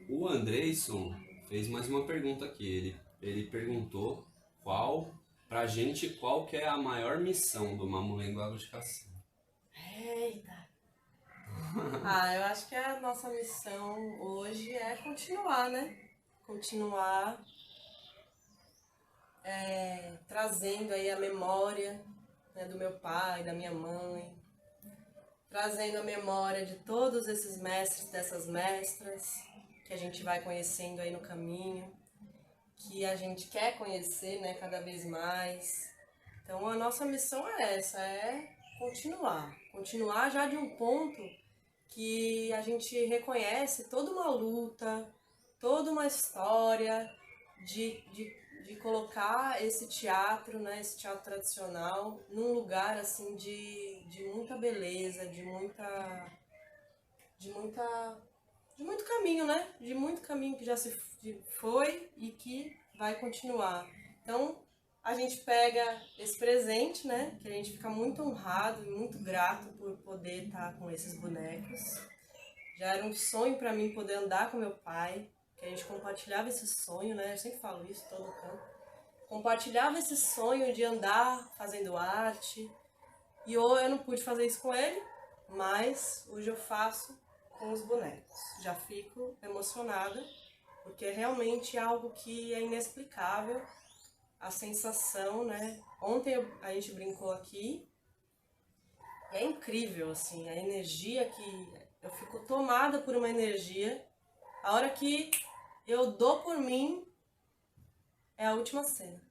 O Andreison fez mais uma pergunta aqui. Ele perguntou pra gente qual que é a maior missão do Mamulengo Água de Caçamba. Eita! Eu acho que a nossa missão hoje é continuar, né? Continuar trazendo aí a memória, né, do meu pai, da minha mãe, trazendo a memória de todos esses mestres, dessas mestras, que a gente vai conhecendo aí no caminho, que a gente quer conhecer, né, cada vez mais. Então a nossa missão é essa, é continuar já de um ponto que a gente reconhece toda uma luta, toda uma história de colocar esse teatro, né, esse teatro tradicional, num lugar assim de muita beleza, de muito caminho, né? De muito caminho que já se foi e que vai continuar. Então, a gente pega esse presente, né? Que a gente fica muito honrado e muito grato por poder estar com esses bonecos. Já era um sonho para mim poder andar com meu pai, que a gente compartilhava esse sonho, né? Eu sempre falo isso todo canto. Compartilhava esse sonho de andar fazendo arte. E hoje eu não pude fazer isso com ele, mas hoje eu faço com os bonecos. Já fico emocionada, porque é realmente algo que é inexplicável. A sensação, né? Ontem a gente brincou aqui, e é incrível, assim, a energia que... Eu fico tomada por uma energia. A hora que eu dou por mim, é a última cena.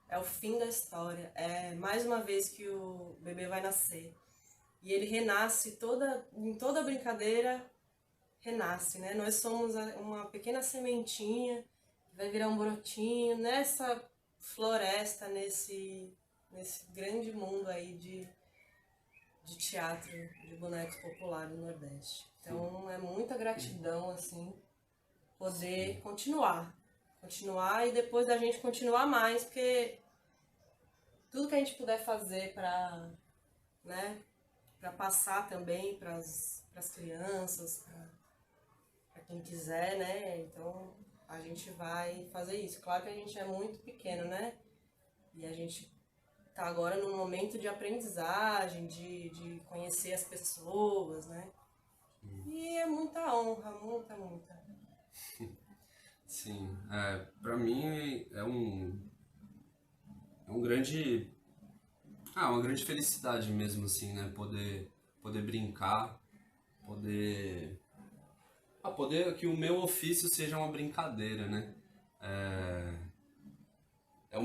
É o fim da história. É mais uma vez que o bebê vai nascer. E ele renasce em toda brincadeira, renasce, né? Nós somos uma pequena sementinha que vai virar um brotinho nessa floresta, nesse grande mundo aí de teatro de bonecos popular no Nordeste. Então é muita gratidão, assim, poder continuar e depois da gente continuar mais, porque tudo que a gente puder fazer para, né, para passar também para as crianças, para quem quiser, né? Então a gente vai fazer isso. Claro que a gente é muito pequeno, né? E a gente tá agora num momento de aprendizagem, de conhecer as pessoas, né? E é muita honra, muita. Sim, para mim é um grande, uma grande felicidade mesmo, assim, né? Poder brincar, poder que o meu ofício seja uma brincadeira, né? É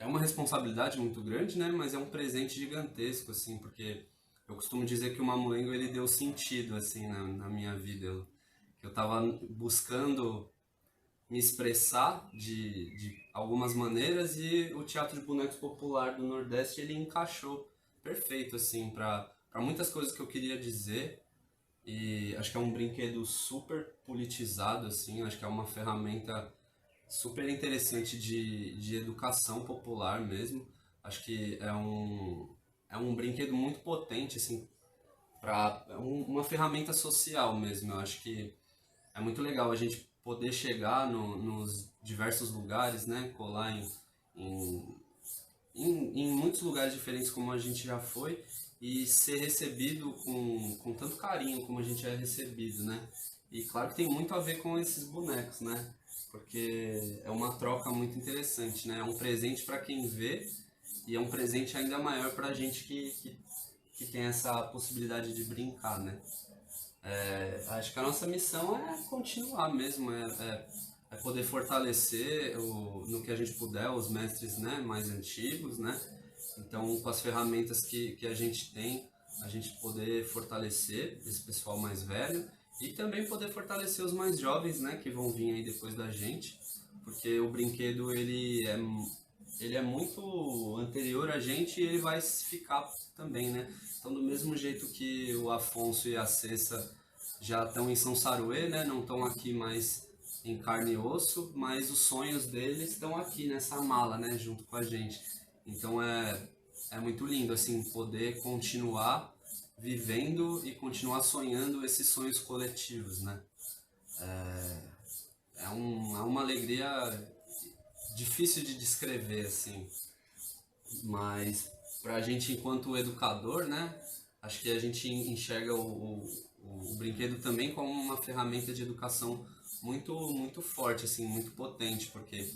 uma responsabilidade muito grande, né? Mas é um presente gigantesco, assim, porque eu costumo dizer que o Mamulengo ele deu sentido, assim, na minha vida. Eu tava buscando me expressar de algumas maneiras e o Teatro de Bonecos Popular do Nordeste ele encaixou perfeito, assim, para muitas coisas que eu queria dizer. E acho que é um brinquedo super politizado, assim, acho que é uma ferramenta super interessante de educação popular mesmo. Acho que é um brinquedo muito potente, assim, uma ferramenta social mesmo. Eu acho que é muito legal a gente poder chegar nos diversos lugares, né? Colar em muitos lugares diferentes como a gente já foi e ser recebido com tanto carinho como a gente é recebido, né? E claro que tem muito a ver com esses bonecos, né? Porque é uma troca muito interessante, né? É um presente para quem vê e é um presente ainda maior para a gente que tem essa possibilidade de brincar, né? Acho que a nossa missão é continuar mesmo, é poder fortalecer no que a gente puder os mestres, né, mais antigos, né? Então, com as ferramentas que a gente tem, a gente poder fortalecer esse pessoal mais velho e também poder fortalecer os mais jovens, né, que vão vir aí depois da gente, porque o brinquedo ele é muito anterior a gente e ele vai ficar também, né? Então, do mesmo jeito que o Afonso e a Cessa já estão em São Saruê, né? Não estão aqui mais em carne e osso, mas os sonhos deles estão aqui nessa mala, né? Junto com a gente. Então é muito lindo assim poder continuar vivendo e continuar sonhando esses sonhos coletivos, né? É uma alegria difícil de descrever, assim, mas pra gente enquanto educador, né, acho que a gente enxerga o brinquedo também como uma ferramenta de educação muito forte, assim, muito potente, porque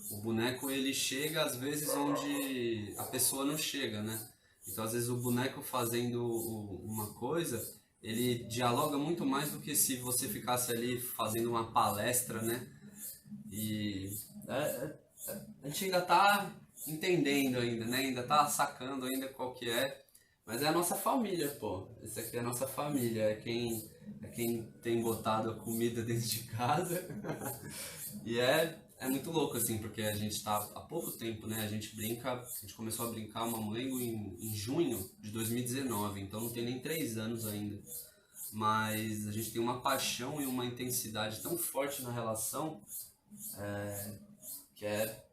o boneco ele chega às vezes onde a pessoa não chega, né? Então às vezes o boneco fazendo uma coisa, ele dialoga muito mais do que se você ficasse ali fazendo uma palestra, né? E a gente ainda tá entendendo ainda, né? Ainda tá sacando ainda qual que é. Mas é a nossa família, pô. Esse aqui é a nossa família. É quem tem botado a comida dentro de casa. E é muito louco, assim, porque a gente tá há pouco tempo, né? A gente começou a brincar Mamulengo em junho de 2019. Então não tem nem 3 anos ainda. Mas a gente tem uma paixão e uma intensidade tão forte na relação que é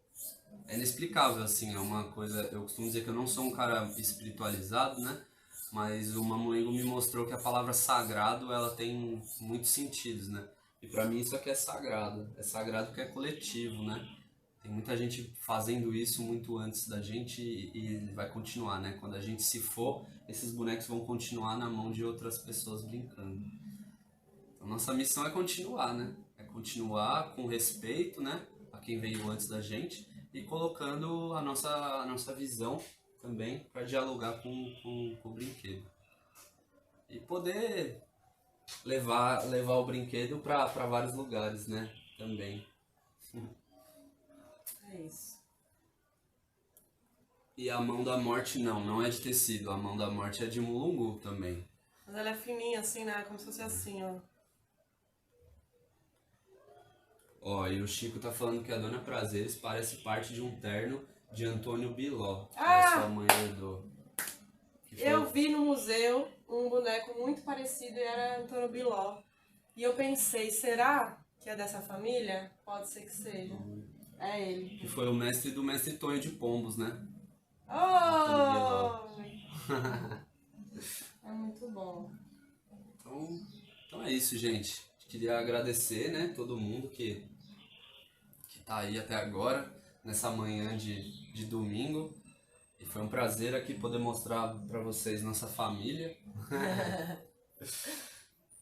inexplicável, assim, é uma coisa, eu costumo dizer que eu não sou um cara espiritualizado, né, mas o Mamulengo me mostrou que a palavra sagrado, ela tem muitos sentidos, né, e pra mim isso aqui é sagrado porque é coletivo, né, tem muita gente fazendo isso muito antes da gente e vai continuar, né, quando a gente se for, esses bonecos vão continuar na mão de outras pessoas brincando. Então nossa missão é continuar, né, é continuar com respeito, né, a quem veio antes da gente, e colocando a nossa visão também para dialogar com o brinquedo. E poder levar o brinquedo para vários lugares, né? Também. É isso. E a mão da morte não é de tecido, a mão da morte é de mulungu também. Mas ela é fininha assim, né? Como se fosse assim, ó. Ó, e o Chico tá falando que a Dona Prazeres parece parte de um terno de Antônio Biló, que a sua mãe herdou. Eu vi no museu um boneco muito parecido e era Antônio Biló. E eu pensei, será que é dessa família? Pode ser que seja. É ele. Que foi o mestre do mestre Tonho de Pombos, né? Oh! É muito bom. Então é isso, gente. Queria agradecer, né, todo mundo que tá aí até agora, nessa manhã de domingo. E foi um prazer aqui poder mostrar para vocês nossa família.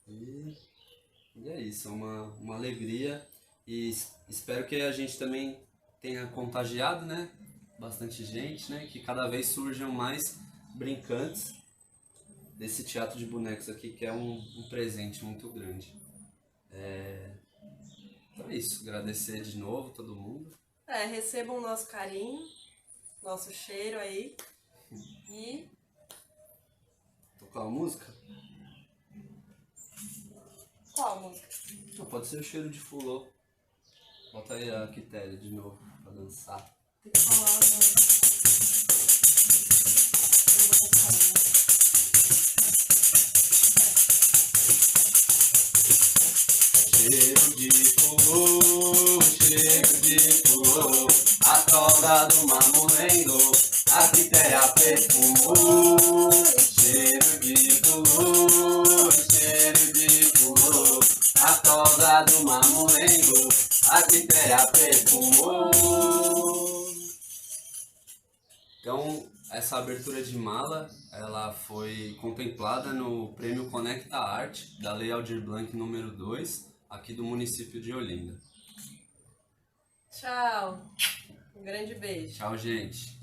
E é isso, é uma alegria. E espero que a gente também tenha contagiado, né, bastante gente, né, que cada vez surjam mais brincantes desse teatro de bonecos aqui, que é um presente muito grande. Então é isso, agradecer de novo todo mundo. Recebam o nosso carinho, nosso cheiro aí. E Tocar uma música? qual música? Não, pode ser o cheiro de fulô. Bota aí a Quitéria de novo pra dançar. Tem que falar, né? Eu vou tocar, né? Cheiro de fulô, a toga do mamulengo, a quitéria perfumou. Cheiro de fulô, a toga do mamulengo, a quitéria perfumou. Então, essa abertura de mala, ela foi contemplada no Prêmio Conecta Arte, da Lei Aldir Blanc número 2, aqui do município de Olinda. Tchau. Um grande beijo. Tchau, gente.